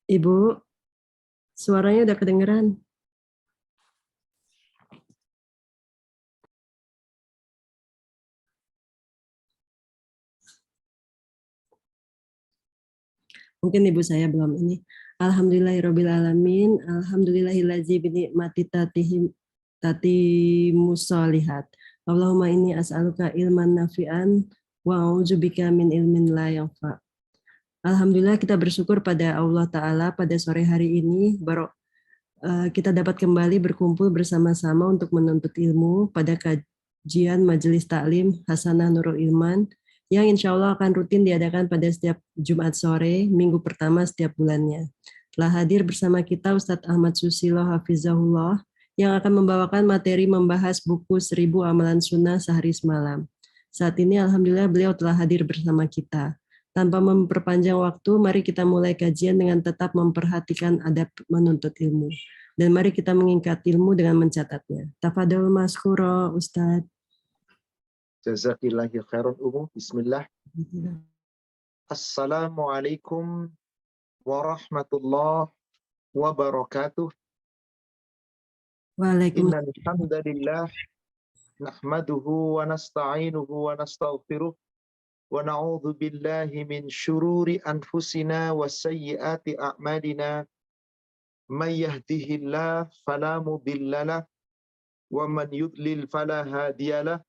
Ibu, suaranya udah kedengeran. Mungkin ibu saya belum ini. Alhamdulillahirrabbilalamin. Alhamdulillahillazi binikmati tati musolihat. Allahumma inni as'aluka ilman nafi'an wa a'udzubika min ilmin la yanfa. Alhamdulillah kita bersyukur pada Allah Ta'ala pada sore hari ini. Kita dapat kembali berkumpul bersama-sama untuk menuntut ilmu pada kajian Majelis Taklim Hasanah Nurul Ilman yang insya Allah akan rutin diadakan pada setiap Jumat sore, minggu pertama setiap bulannya. Telah hadir bersama kita Ustadz Ahmad Susilo Hafizahullah yang akan membawakan materi membahas buku 1000 Amalan Sunnah Sehari Semalam. Saat ini Alhamdulillah beliau telah hadir bersama kita. Tanpa memperpanjang waktu, mari kita mulai kajian dengan tetap memperhatikan adab menuntut ilmu. Dan mari kita mengikat ilmu dengan mencatatnya. Tafadhol maskuro, Ustadz. Jazakillahi khairan umum. Bismillah. Assalamualaikum warahmatullahi wabarakatuh. Waalaikumsalam. Innal hamdalillah nahmaduhu wa nasta'inuhu wa nastaghfiruh wa na'udzu billahi min syururi anfusina wa sayyiati a'malina. May yahdihillah fala mudhillalah wa man yudlil fala hadiyalah.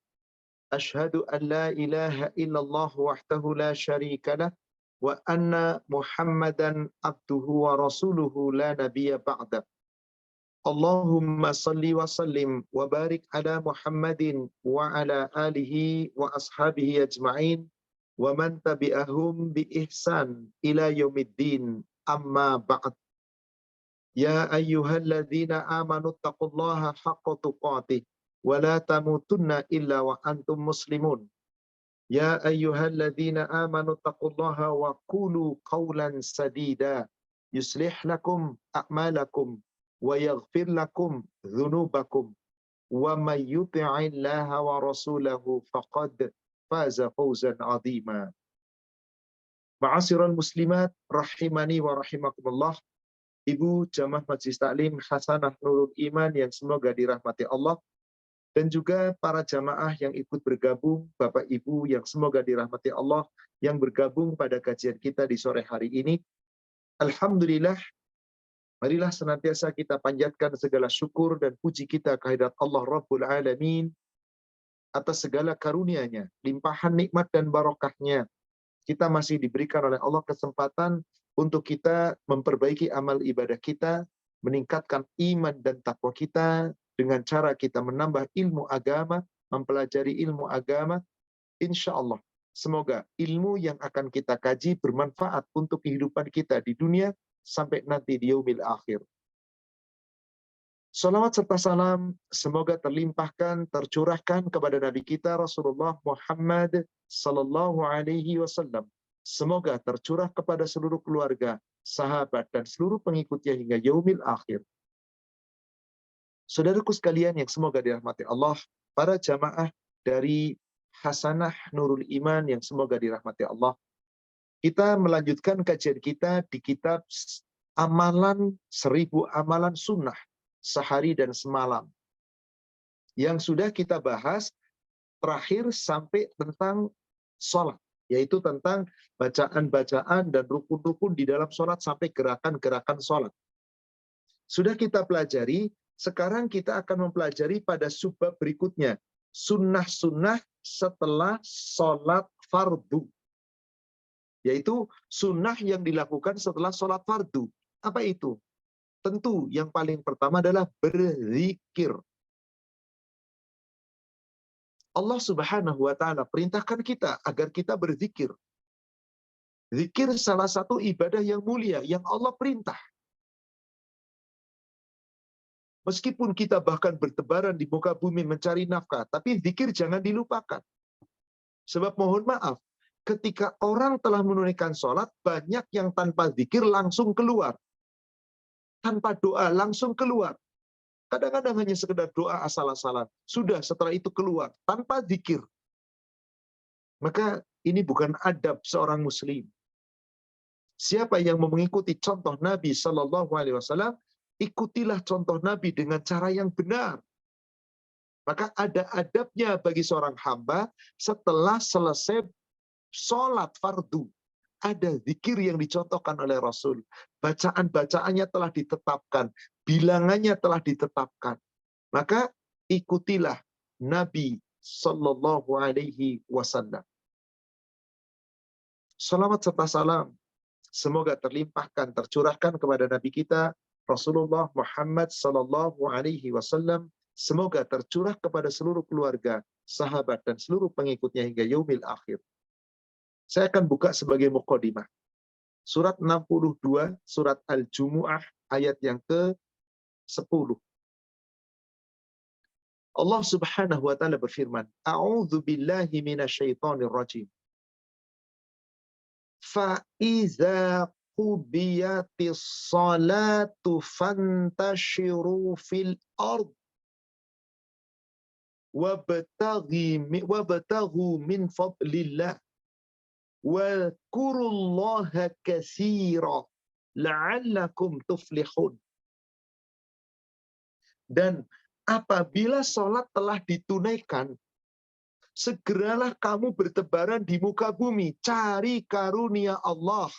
Ashhadu an la ilaha illallah wahdahu la syarika lah wa anna Muhammadan abduhu wa rasuluhu la nabiyya ba'da. Allahumma salli wa sallim wa barik ala Muhammadin wa ala alihi wa ashabihi ajma'in wa man tabi'ahum bi ihsan ila yaumiddin, amma ba'd. Ya ayyuhalladzina amanu taqullaha haqqa tuqatih wa la tamutunna illa wa antum muslimun. Ya ayyuhalladzina amanu taqullaha wa qulu qawlan sadida yuslih lakum a'malakum wa yaghfir lakum dhunubakum wa may yuti'illaha wa rasulahu faqad faza fawzan 'azima. Ma'asyiral muslimat rahimani wa rahimakumullah. Ibu jamaah Majelis Taklim Hasanah Nurul Iman yang semoga dirahmati Allah, dan juga para jamaah yang ikut bergabung, Bapak Ibu yang semoga dirahmati Allah, yang bergabung pada kajian kita di sore hari ini. Alhamdulillah, marilah senantiasa kita panjatkan segala syukur dan puji kita kehadirat Allah Rabbul Alamin atas segala karunia-Nya, limpahan nikmat dan barokahnya. Kita masih diberikan oleh Allah kesempatan untuk kita memperbaiki amal ibadah kita, meningkatkan iman dan takwa kita dengan cara kita menambah ilmu agama, mempelajari ilmu agama. Insya Allah, semoga ilmu yang akan kita kaji bermanfaat untuk kehidupan kita di dunia sampai nanti di yaumil akhir. Salawat serta salam semoga terlimpahkan, tercurahkan kepada Nabi kita Rasulullah Muhammad sallallahu alaihi wasallam. Semoga tercurah kepada seluruh keluarga, sahabat, dan seluruh pengikutnya hingga yaumil akhir. Saudaraku sekalian yang semoga dirahmati Allah, para jamaah dari Hasanah Nurul Iman yang semoga dirahmati Allah, kita melanjutkan kajian kita di kitab Amalan 1000 Amalan Sunnah Sehari dan Semalam, yang sudah kita bahas terakhir sampai tentang sholat, yaitu tentang bacaan-bacaan dan rukun-rukun di dalam sholat sampai gerakan-gerakan sholat. Sudah kita pelajari, sekarang kita akan mempelajari pada subbab berikutnya, sunnah-sunnah setelah sholat fardu, yaitu sunnah yang dilakukan setelah sholat fardu. Apa itu? Tentu yang paling pertama adalah berzikir. Allah Subhanahu wa Ta'ala perintahkan kita agar kita berzikir. Zikir salah satu ibadah yang mulia yang Allah perintah. Meskipun kita bahkan bertebaran di muka bumi mencari nafkah, tapi zikir jangan dilupakan. Sebab mohon maaf, ketika orang telah menunaikan sholat, banyak yang tanpa zikir langsung keluar. Tanpa doa langsung keluar. Kadang-kadang hanya sekedar doa asal-asalan. Sudah setelah itu keluar tanpa zikir. Maka ini bukan adab seorang muslim. Siapa yang mau mengikuti contoh Nabi Shallallahu Alaihi Wasallam, ikutilah contoh Nabi dengan cara yang benar. Maka ada adabnya bagi seorang hamba setelah selesai sholat fardu. Ada zikir yang dicontohkan oleh Rasul. Bacaan-bacaannya telah ditetapkan. Bilangannya telah ditetapkan. Maka ikutilah Nabi Sallallahu Alaihi Wasallam. Salawat serta salam semoga terlimpahkan, tercurahkan kepada Nabi kita Rasulullah Muhammad Sallallahu Alaihi Wasallam. Semoga tercurah kepada seluruh keluarga, sahabat, dan seluruh pengikutnya hingga yaumil akhir. Saya akan buka sebagai muqaddimah. Surat 62, surat Al-Jumu'ah, ayat yang ke-10. Allah Subhanahu wa taala berfirman, "A'udzu billahi minasyaitonir rajim. Fa iza qudiyatis salatu fantashiru fil ard wabtaghu min fadlillah wa kurullaha katsira la'allakum tuflihun." Dan apabila sholat telah ditunaikan, segeralah kamu bertebaran di muka bumi, cari karunia Allah.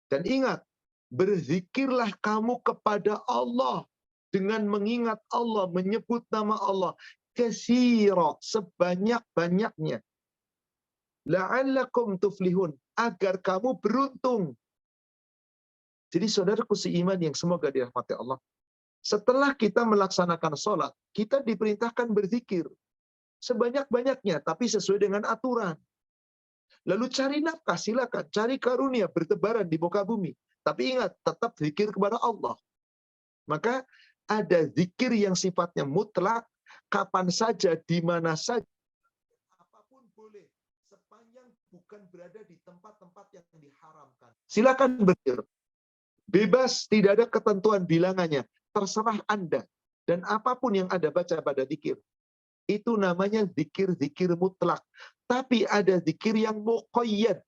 Dan ingat, berzikirlah kamu kepada Allah dengan mengingat Allah, menyebut nama Allah, katsira, sebanyak-banyaknya. La'allakum tuflihun, agar kamu beruntung. Jadi saudaraku seiman yang semoga dirahmati Allah, setelah kita melaksanakan sholat, kita diperintahkan berzikir sebanyak-banyaknya, tapi sesuai dengan aturan. Lalu cari nafkah, silakan. Cari karunia, bertebaran di muka bumi. Tapi ingat, tetap zikir kepada Allah. Maka ada zikir yang sifatnya mutlak, kapan saja, di mana saja, apapun boleh, sepanjang bukan berada di tempat-tempat yang diharamkan. Silakan berzikir. Bebas, tidak ada ketentuan bilangannya. Terserah Anda. Dan apapun yang Anda baca pada zikir, itu namanya zikir-zikir mutlak. Tapi ada zikir yang muqayyad.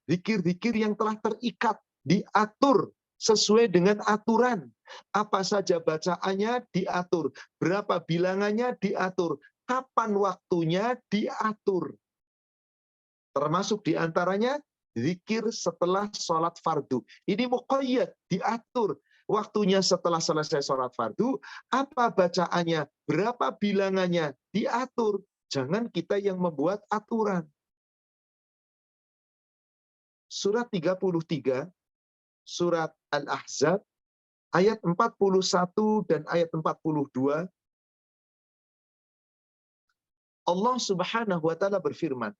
Zikir-zikir yang telah terikat, diatur sesuai dengan aturan. Apa saja bacaannya diatur. Berapa bilangannya diatur. Kapan waktunya diatur. Termasuk diantaranya zikir setelah sholat fardu. Ini muqayyad, diatur. Waktunya setelah selesai sholat fardu, apa bacaannya, berapa bilangannya, diatur. Jangan kita yang membuat aturan. Surat 33, surat Al-Ahzab, ayat 41 dan ayat 42, Allah Subhanahu wa taala berfirman,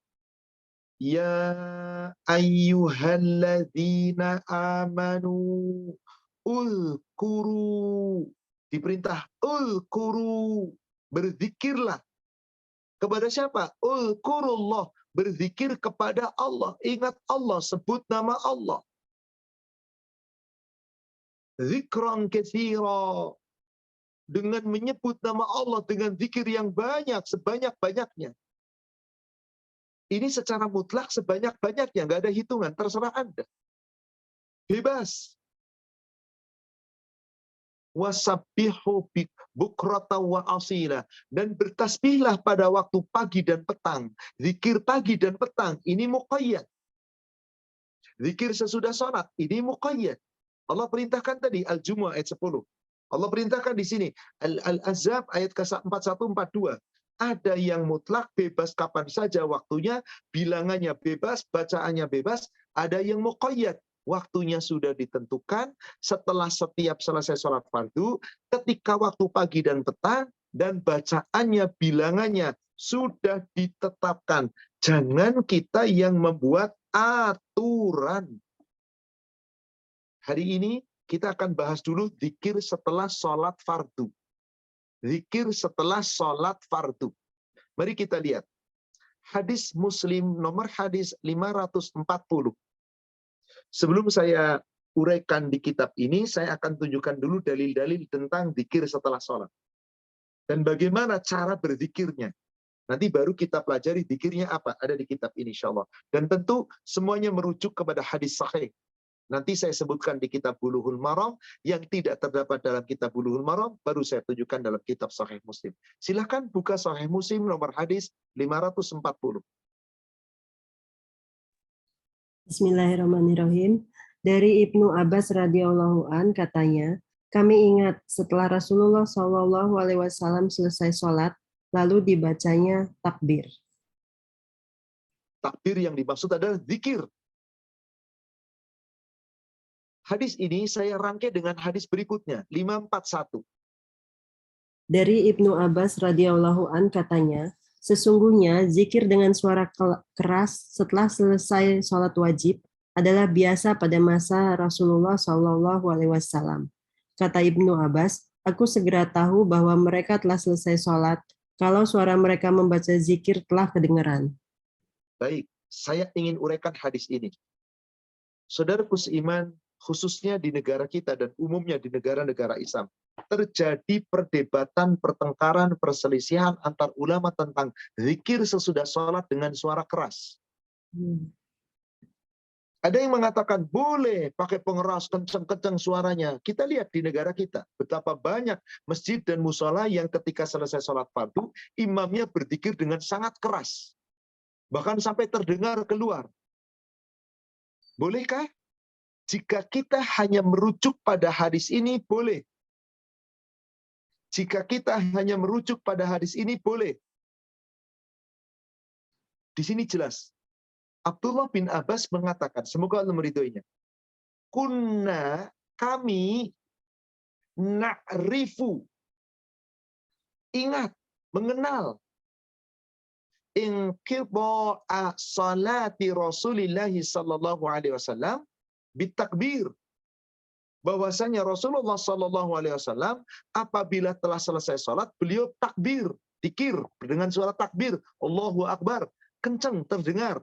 "Ya ayyuhalladzina amanu ulkuru." Diperintah ulkuru, berzikirlah. Kepada siapa? Ulkurullah, berzikir kepada Allah. Ingat Allah, sebut nama Allah. Zikran katsira, dengan menyebut nama Allah dengan zikir yang banyak, sebanyak-banyaknya. Ini secara mutlak sebanyak-banyaknya, nggak ada hitungan, terserah Anda. Bebas. Wasabbihu bukrata wa asila, dan bertasbihlah pada waktu pagi dan petang. Zikir pagi dan petang ini muqayyad. Zikir sesudah salat ini muqayyad. Allah perintahkan tadi Al-Jumu'ah ayat 10. Allah perintahkan di sini Al-Ahzab ayat ke-41 42. Ada yang mutlak, bebas kapan saja waktunya, bilangannya bebas, bacaannya bebas. Ada yang muqayyad, waktunya sudah ditentukan setelah setiap selesai sholat fardu, ketika waktu pagi dan petang, dan bacaannya, bilangannya sudah ditetapkan. Jangan kita yang membuat aturan. Hari ini kita akan bahas dulu zikir setelah sholat fardu. Zikir setelah sholat fardu. Mari kita lihat. Hadis Muslim nomor hadis 540. Sebelum saya uraikan di kitab ini, saya akan tunjukkan dulu dalil-dalil tentang zikir setelah sholat. Dan bagaimana cara berzikirnya. Nanti baru kita pelajari zikirnya apa, ada di kitab ini insyaallah. Dan tentu semuanya merujuk kepada hadis sahih. Nanti saya sebutkan di kitab Bulughul Maram, yang tidak terdapat dalam kitab Bulughul Maram baru saya tunjukkan dalam kitab Sahih Muslim. Silakan buka Sahih Muslim nomor hadis 540. Bismillahirrahmanirrahim. Dari Ibnu Abbas radhiyallahu an katanya, kami ingat setelah Rasulullah Shallallahu alaihi wasallam selesai sholat, lalu dibacanya takbir. Takbir yang dimaksud adalah zikir. Hadis ini saya rangkai dengan hadis berikutnya, 541. Dari Ibnu Abbas radhiyallahu an katanya, sesungguhnya zikir dengan suara keras setelah selesai sholat wajib adalah biasa pada masa Rasulullah Shallallahu alaihi wasallam. Kata Ibnu Abbas, aku segera tahu bahwa mereka telah selesai sholat kalau suara mereka membaca zikir telah kedengaran. Baik, saya ingin uraikan hadis ini. Saudaraku seiman, khususnya di negara kita dan umumnya di negara-negara Islam, terjadi perdebatan, pertengkaran, perselisihan antar ulama tentang zikir sesudah sholat dengan suara keras. Ada yang mengatakan boleh pakai pengeras kenceng-kenceng suaranya. Kita lihat di negara kita, betapa banyak masjid dan musola yang ketika selesai sholat fardu, imamnya berzikir dengan sangat keras. Bahkan sampai terdengar keluar. Bolehkah? Jika kita hanya merujuk pada hadis ini, boleh. Jika kita hanya merujuk pada hadis ini, boleh. Di sini jelas. Abdullah bin Abbas mengatakan, semoga Allah meridhoinya. Kunna, kami, na'rifu. Ingat, mengenal. Inqidha'a salati Rasulillahi sallallahu alaihi wasallam bitakbir, bahwasanya Rasulullah Shallallahu Alaihi Wasallam apabila telah selesai sholat beliau takbir, zikir dengan suara takbir, Allahu Akbar, kencang terdengar.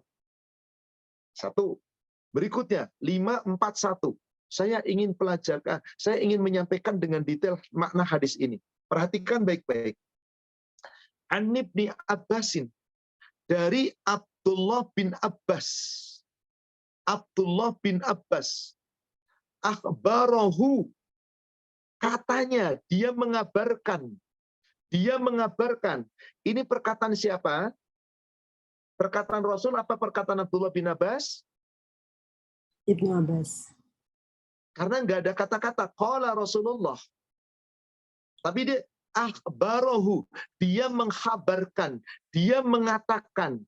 Satu. Berikutnya 541. Saya ingin pelajarkan, saya ingin menyampaikan dengan detail makna hadis ini. Perhatikan baik-baik. An Ibni Abbasin, dari Abdullah bin Abbas. Abdullah bin Abbas, akhbarahu, katanya, dia mengabarkan. Ini perkataan siapa? Perkataan Rasul apa perkataan Abdullah bin Abbas? Ibnu Abbas. Karena nggak ada kata-kata qala Rasulullah. Tapi dia akhbarahu, dia mengkhabarkan, dia mengatakan.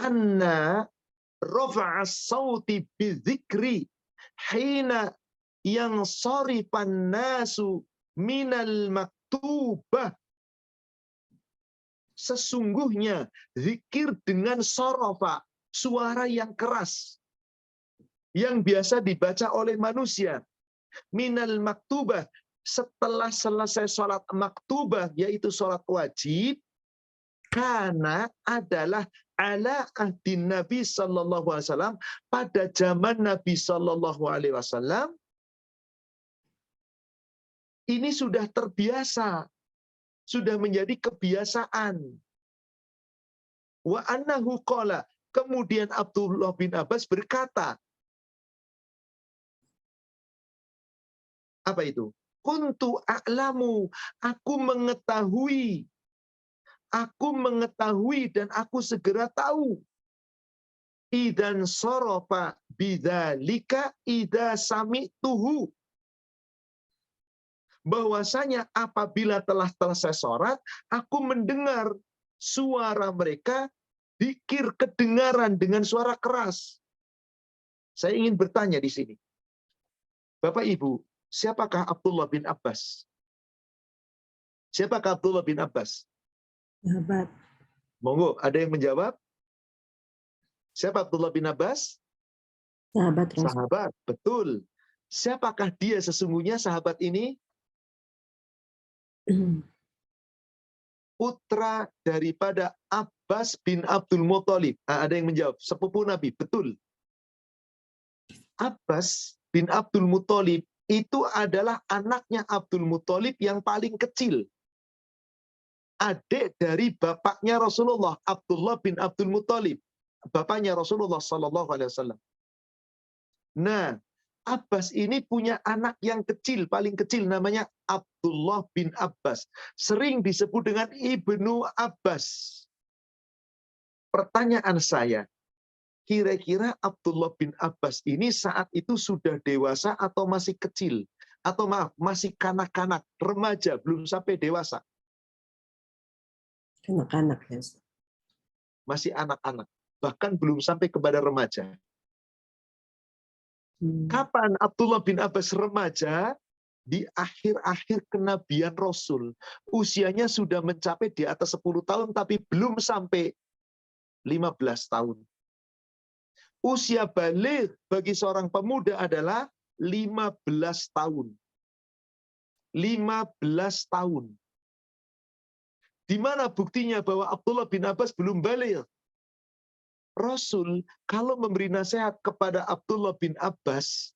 Anna rafa'a sauti bizikri hina yang sarifan nasu minal maktubah. Sesungguhnya zikir dengan sarafa, suara yang keras, yang biasa dibaca oleh manusia, minal maktubah, setelah selesai sholat maktubah, yaitu sholat wajib, karena adalah ala ahdin Nabi Sallallahu Alaihi Wasallam, pada zaman Nabi Sallallahu Alaihi Wasallam, ini sudah terbiasa, sudah menjadi kebiasaan. Wa annahu qala, kemudian Abdullah bin Abbas berkata, apa itu? Kuntu a'lamu, aku mengetahui dan aku segera tahu. Idan sorofa bidzalika idza sami'tuhu, bahwasanya apabila telah selesai sholat, aku mendengar suara mereka zikir kedengaran dengan suara keras. Saya ingin bertanya di sini, Bapak Ibu, siapakah Abdullah bin Abbas? Siapakah Abdullah bin Abbas? Sahabat. Monggo, ada yang menjawab? Siapa Abdullah bin Abbas? Sahabat Rasul. Sahabat, betul. Siapakah dia sesungguhnya sahabat ini? Putra daripada Abbas bin Abdul Muthalib. Ada yang menjawab, sepupu Nabi, betul. Abbas bin Abdul Muthalib itu adalah anaknya Abdul Muthalib yang paling kecil. adik dari bapaknya Rasulullah, Abdullah bin Abdul Muthalib, bapaknya Rasulullah Sallallahu Alaihi Wasallam. Nah, Abbas ini punya anak yang kecil, paling kecil namanya Abdullah bin Abbas. Sering disebut dengan Ibnu Abbas. Pertanyaan saya, kira-kira Abdullah bin Abbas ini saat itu sudah dewasa atau masih kecil? Atau maaf, masih kanak-kanak, remaja, belum sampai dewasa? Kanak-kanak ya Ustaz. Masih anak-anak. Bahkan belum sampai kepada remaja. Kapan Abdullah bin Abbas remaja? Di akhir-akhir kenabian Rasul. Usianya sudah mencapai di atas 10 tahun, tapi belum sampai 15 tahun. Usia balik bagi seorang pemuda adalah 15 tahun. 15 tahun. Di mana buktinya bahwa Abdullah bin Abbas belum balik? Rasul kalau memberi nasihat kepada Abdullah bin Abbas,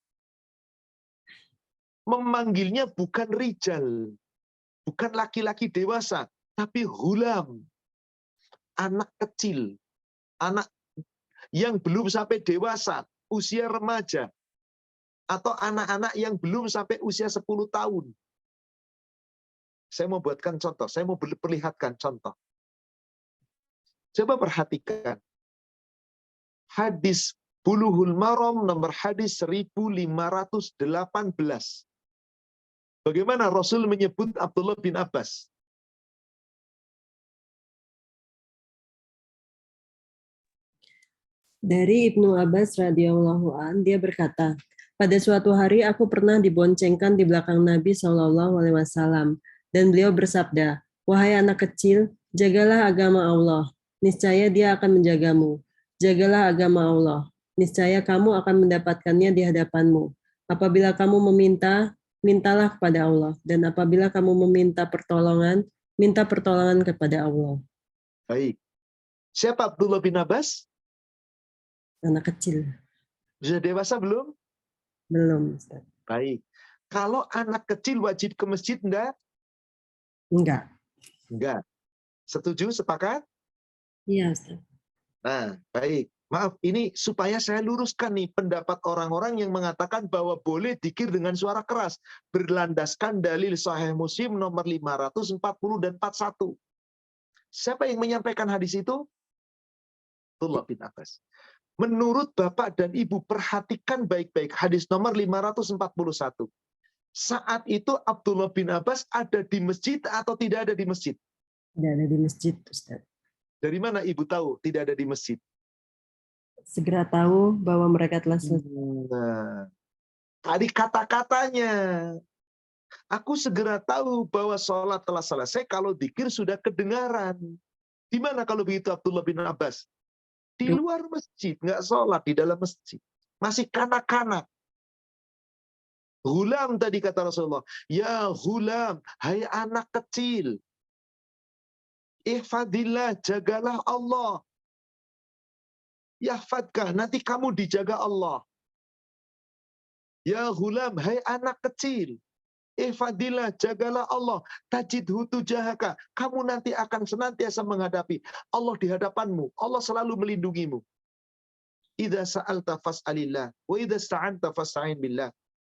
memanggilnya bukan rijal, bukan laki-laki dewasa, tapi hulam, anak kecil, anak yang belum sampai dewasa, usia remaja, atau anak-anak yang belum sampai usia 10 tahun. Saya mau buatkan contoh, saya mau perlihatkan contoh. Coba perhatikan. Hadis Bulughul Maram nomor hadis 1518. Bagaimana Rasul menyebut Abdullah bin Abbas? Dari Ibnu Abbas radhiyallahu an, dia berkata, pada suatu hari aku pernah diboncengkan di belakang Nabi Shallallahu Alaihi Wasallam dan beliau bersabda, wahai anak kecil, jagalah agama Allah, niscaya Dia akan menjagamu. Jagalah agama Allah, niscaya kamu akan mendapatkannya di hadapanmu. Apabila kamu meminta, mintalah kepada Allah, dan apabila kamu meminta pertolongan, minta pertolongan kepada Allah. Baik. Siapa Abdullah bin Abbas? Anak kecil. Sudah dewasa belum? Belum, Ustaz. Baik. Kalau anak kecil wajib ke masjid enggak? Enggak. Enggak. Setuju? Sepakat? Iya, Ustaz. Nah, baik. Maaf, ini supaya saya luruskan nih pendapat orang-orang yang mengatakan bahwa boleh dzikir dengan suara keras. Berlandaskan dalil Sahih Muslim nomor 540 dan 41. Siapa yang menyampaikan hadis itu? Abdullah bin Abbas. Menurut Bapak dan Ibu, perhatikan baik-baik hadis nomor 541. Saat itu Abdullah bin Abbas ada di masjid atau tidak ada di masjid? Tidak ada di masjid, Ustaz. Dari mana Ibu tahu tidak ada di masjid? Segera tahu bahwa mereka telah selesai. Nah, tadi kata-katanya. Aku segera tahu bahwa sholat telah selesai kalau dzikir sudah kedengaran. Di mana kalau begitu Abdullah bin Abbas? Di luar masjid, nggak sholat di dalam masjid. Masih kanak-kanak. Hulam tadi kata Rasulullah. Ya hulam, hai anak kecil. Ihfadillah, jagalah Allah. Yahfadkah, nanti kamu dijaga Allah. Ya hulam, hai anak kecil. Ihfadillah, jagalah Allah. Tajidhu tujahaka. Kamu nanti akan senantiasa menghadapi Allah di hadapanmu. Allah selalu melindungimu. Idza sa'alta fas'alillah. Wa idza sta'anta fasta'in billah.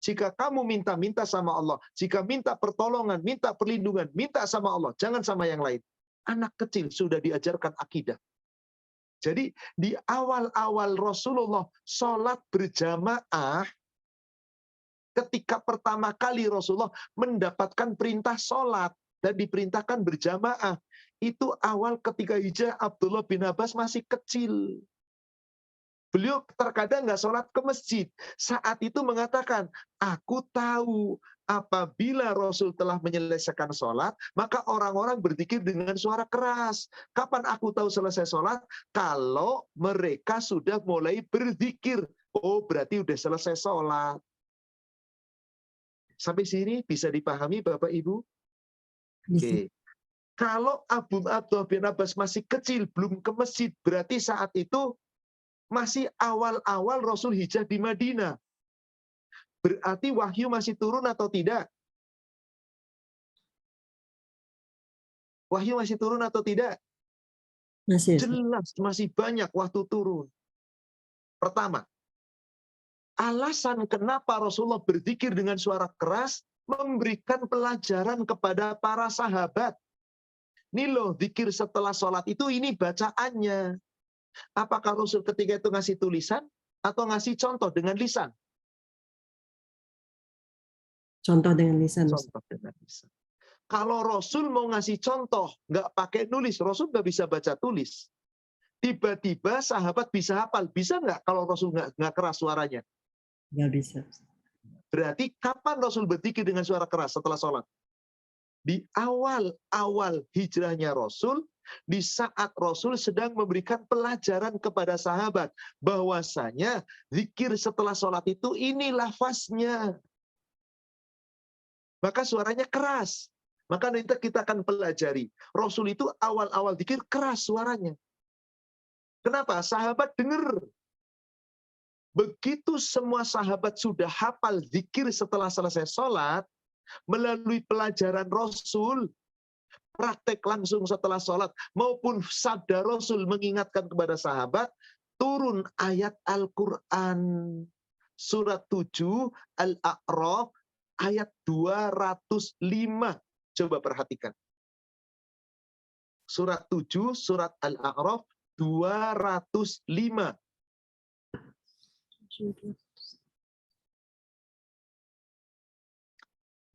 Jika kamu minta sama Allah. Jika minta pertolongan, minta perlindungan, minta sama Allah. Jangan sama yang lain. Anak kecil sudah diajarkan akidah. Jadi di awal-awal Rasulullah sholat berjamaah, ketika pertama kali Rasulullah mendapatkan perintah sholat dan diperintahkan berjamaah, itu awal ketika hijrah Abdullah bin Abbas masih kecil. Beliau terkadang nggak sholat ke masjid. Saat itu mengatakan, aku tahu apabila Rasul telah menyelesaikan sholat, maka orang-orang berzikir dengan suara keras. Kapan aku tahu selesai sholat? Kalau mereka sudah mulai berzikir. Oh, berarti udah selesai sholat. Sampai sini bisa dipahami Bapak Ibu? Oke. Kalau Abdullah bin Abbas masih kecil, belum ke masjid, berarti saat itu masih awal-awal Rasul hijrah di Madinah. Berarti wahyu masih turun atau tidak? Wahyu masih turun atau tidak? Masih, Ustaz. Jelas masih banyak waktu turun. Pertama, alasan kenapa Rasulullah berzikir dengan suara keras memberikan pelajaran kepada para sahabat. Ini loh, zikir setelah sholat itu ini bacaannya. Apakah Rasul ketika itu ngasih tulisan atau ngasih contoh dengan lisan? Contoh dengan lisan, Ustaz. Contoh dengan lisan. Kalau Rasul mau ngasih contoh, nggak pakai nulis, Rasul nggak bisa baca tulis. Tiba-tiba sahabat bisa hafal. Bisa nggak kalau Rasul nggak keras suaranya? Nggak bisa, Ustaz. Berarti kapan Rasul berzikir dengan suara keras setelah sholat? Di awal-awal hijrahnya Rasul, di saat Rasul sedang memberikan pelajaran kepada sahabat, bahwasanya zikir setelah sholat itu ini lafaznya. Maka suaranya keras. Maka nanti kita akan pelajari. Rasul itu awal-awal zikir keras suaranya. Kenapa? Sahabat dengar. Begitu semua sahabat sudah hafal zikir setelah selesai sholat, melalui pelajaran Rasul, praktek langsung setelah sholat, maupun sabda Rasul mengingatkan kepada sahabat, turun ayat Al-Quran. Surat 7, Al-A'raf, ayat 205. Coba perhatikan. Surat 7, surat Al-A'raf, 205.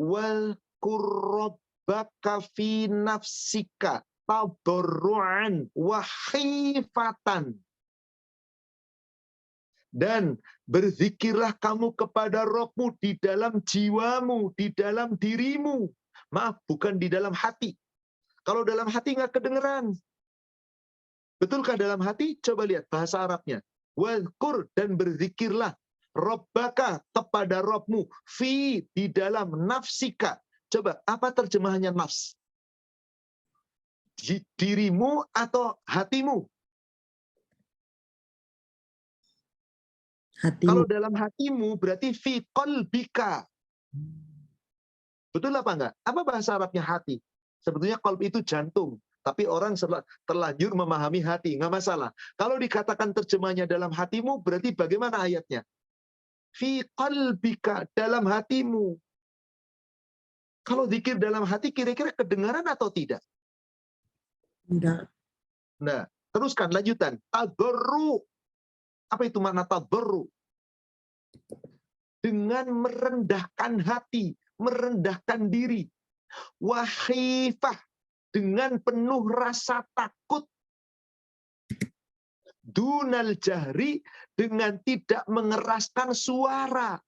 Wal qurrabbaka fi nafsika tadarruan wa khifatan. Dan berzikirlah kamu kepada Rabbmu di dalam jiwamu, di dalam dirimu. Maaf, bukan di dalam hati. Kalau dalam hati nggak kedengeran. Betulkah dalam hati? Coba lihat bahasa Arabnya. Wadhkur, dan berzikirlah Rabbaka kepada Rabbmu fi, di dalam nafsika. Coba, apa terjemahannya nafs? Dirimu atau hatimu? Hatimu. Kalau dalam hatimu berarti fi qalbika. Betul apa enggak? Apa bahasa Arabnya hati? Sebetulnya qalb itu jantung. Tapi orang terlanjur memahami hati. Nggak masalah. Kalau dikatakan terjemahnya dalam hatimu, berarti bagaimana ayatnya? Fi qalbika, dalam hatimu. Kalau zikir dalam hati, kira-kira kedengaran atau tidak? Enggak. Nah, teruskan, lanjutan. Tadarru. Apa itu makna tadarru? Dengan merendahkan hati, merendahkan diri. Wahifah, dengan penuh rasa takut. Dunal jahri, dengan tidak mengeraskan suara.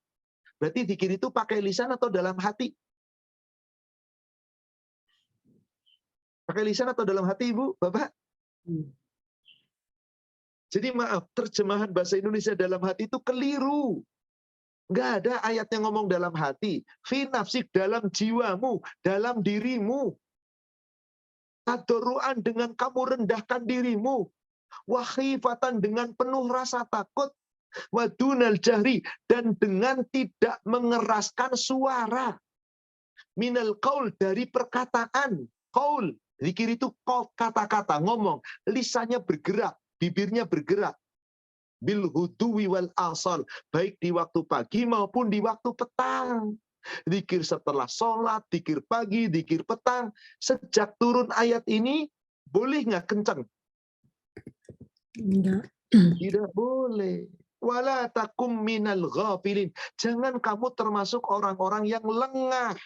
Berarti zikir itu pakai lisan atau dalam hati? Pakai lisan atau dalam hati, Ibu, Bapak? Jadi maaf, terjemahan bahasa Indonesia dalam hati itu keliru. Nggak ada ayat yang ngomong dalam hati. Fi nafsik, dalam jiwamu, dalam dirimu. Tadarruan, dengan kamu rendahkan dirimu. Wakhifatan, dengan penuh rasa takut. Wadunal jahri, dan dengan tidak mengeraskan suara. Minal qaul, dari perkataan. Qaul, zikir itu kata-kata, ngomong. Lisannya bergerak, bibirnya bergerak. Bil huduwi wal asal, baik di waktu pagi maupun di waktu petang. Zikir setelah sholat, zikir pagi, zikir petang. Sejak turun ayat ini, boleh nggak kencang? Enggak. Tidak boleh. Wala takum minal ghafilin. Jangan kamu termasuk orang-orang yang lengah.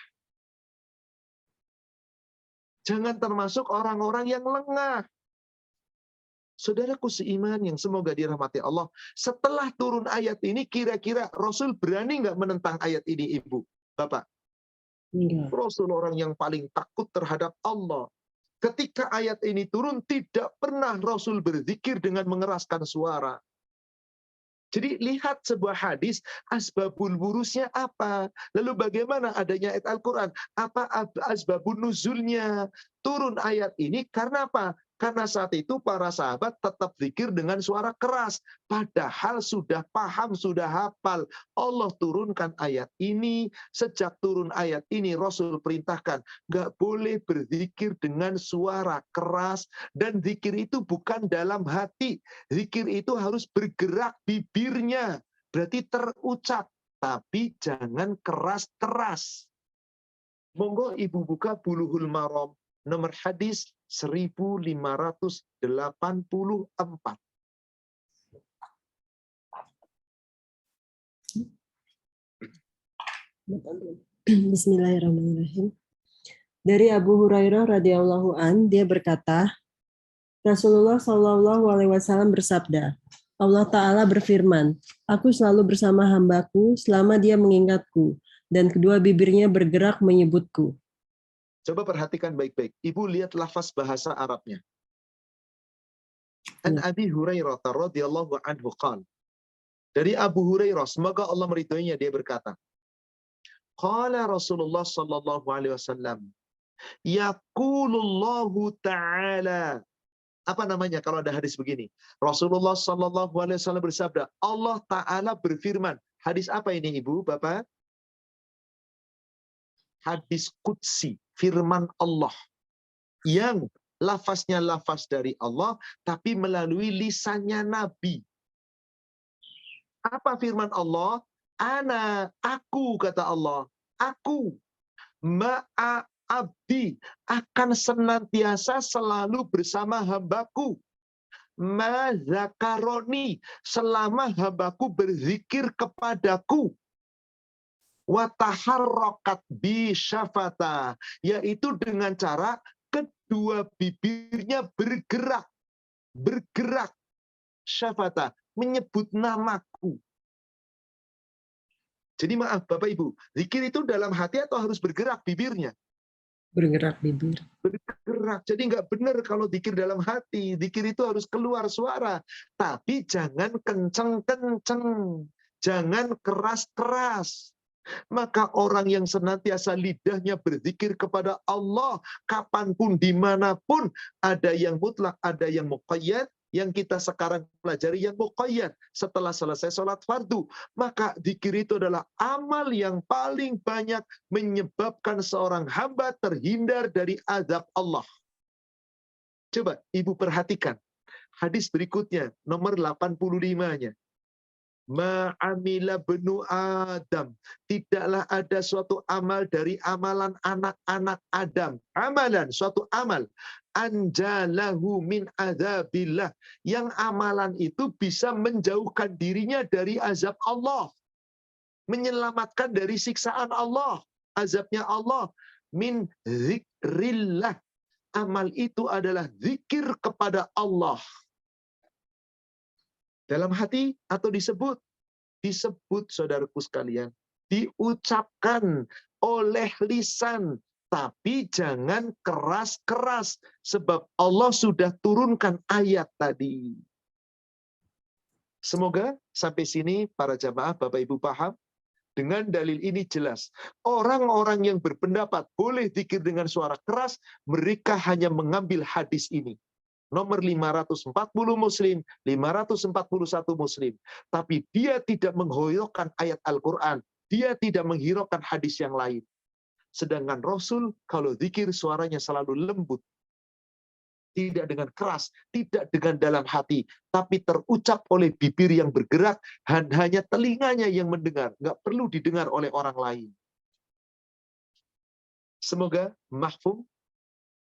Jangan termasuk orang-orang yang lengah. Saudaraku seiman yang semoga dirahmati Allah. Setelah turun ayat ini, kira-kira Rasul berani nggak menentang ayat ini, Ibu? Bapak? Enggak. Rasul orang yang paling takut terhadap Allah. Ketika ayat ini turun, tidak pernah Rasul berzikir dengan mengeraskan suara. Jadi lihat sebuah hadis, asbabul wurusnya apa? Lalu bagaimana adanya ayat Al-Quran? Apa asbabun nuzulnya? Turun ayat ini karena apa? Karena saat itu para sahabat tetap zikir dengan suara keras. Padahal sudah paham, sudah hafal. Allah turunkan ayat ini. Sejak turun ayat ini Rasul perintahkan. Nggak boleh berzikir dengan suara keras. Dan zikir itu bukan dalam hati. Zikir itu harus bergerak bibirnya. Berarti terucap. Tapi jangan keras-keras. Monggo ibu buka Bulughul Maram. Nomor hadis 1584. Bismillahirrahmanirrahim. Dari Abu Hurairah radhiyallahu an, dia berkata, Rasulullah Shallallahu alaihi wasallam bersabda, Allah Ta'ala berfirman, Aku selalu bersama hambaku selama dia mengingatku, dan kedua bibirnya bergerak menyebutku. Coba perhatikan baik-baik. Ibu lihat lafaz bahasa Arabnya. An Abi Hurairah radhiyallahu anhu qala. Dari Abu Hurairah, semoga Allah meridhoinya, dia berkata, Qala Rasulullah sallallahu alaihi wasallam, yaqulullahu ta'ala. Apa namanya kalau ada hadis begini? Rasulullah sallallahu alaihi wasallam bersabda, Allah Ta'ala berfirman. Hadis apa ini Ibu, Bapak? Hadis qudsi, firman Allah. Yang lafaznya lafaz dari Allah, tapi melalui lisannya Nabi. Apa firman Allah? Aku, kata Allah. Aku, ma'a abdi, akan senantiasa selalu bersama hambaku. Ma zakaroni, selama hambaku berzikir kepadaku. Wataharrokat bi syafata, yaitu dengan cara kedua bibirnya bergerak syafata, menyebut namaku. Jadi maaf Bapak Ibu, zikir itu dalam hati atau harus bergerak bibirnya? Bergerak bibir. Bergerak. Jadi nggak benar kalau zikir dalam hati. Zikir itu harus keluar suara. Tapi jangan kenceng-kenceng. Jangan keras-keras. Maka orang yang senantiasa lidahnya berzikir kepada Allah, kapanpun, dimanapun, ada yang mutlak, ada yang muqayyad, yang kita sekarang pelajari yang muqayyad setelah selesai sholat fardu. Maka zikir itu adalah amal yang paling banyak menyebabkan seorang hamba terhindar dari azab Allah. Coba Ibu perhatikan hadis berikutnya, nomor 85-nya. Ma'amila benu Adam. Tidaklah ada suatu amal dari amalan anak-anak Adam. Amalan, suatu amal. Anjalahu min azabillah. Yang amalan itu bisa menjauhkan dirinya dari azab Allah. Menyelamatkan dari siksaan Allah. Azabnya Allah. Min zikrillah. Amal itu adalah zikir kepada Allah. Dalam hati atau disebut? Disebut, saudaraku sekalian. Diucapkan oleh lisan. Tapi jangan keras-keras. Sebab Allah sudah turunkan ayat tadi. Semoga sampai sini para jamaah Bapak Ibu paham. Dengan dalil ini jelas. Orang-orang yang berpendapat boleh zikir dengan suara keras. Mereka hanya mengambil hadis ini. Nomor 540 Muslim, 541 Muslim. Tapi dia tidak menghiraukan ayat Al-Quran. Dia tidak menghiraukan hadis yang lain. Sedangkan Rasul, kalau zikir suaranya selalu lembut. Tidak dengan keras, tidak dengan dalam hati. Tapi terucap oleh bibir yang bergerak, hanya telinganya yang mendengar. Nggak perlu didengar oleh orang lain. Semoga mahfum.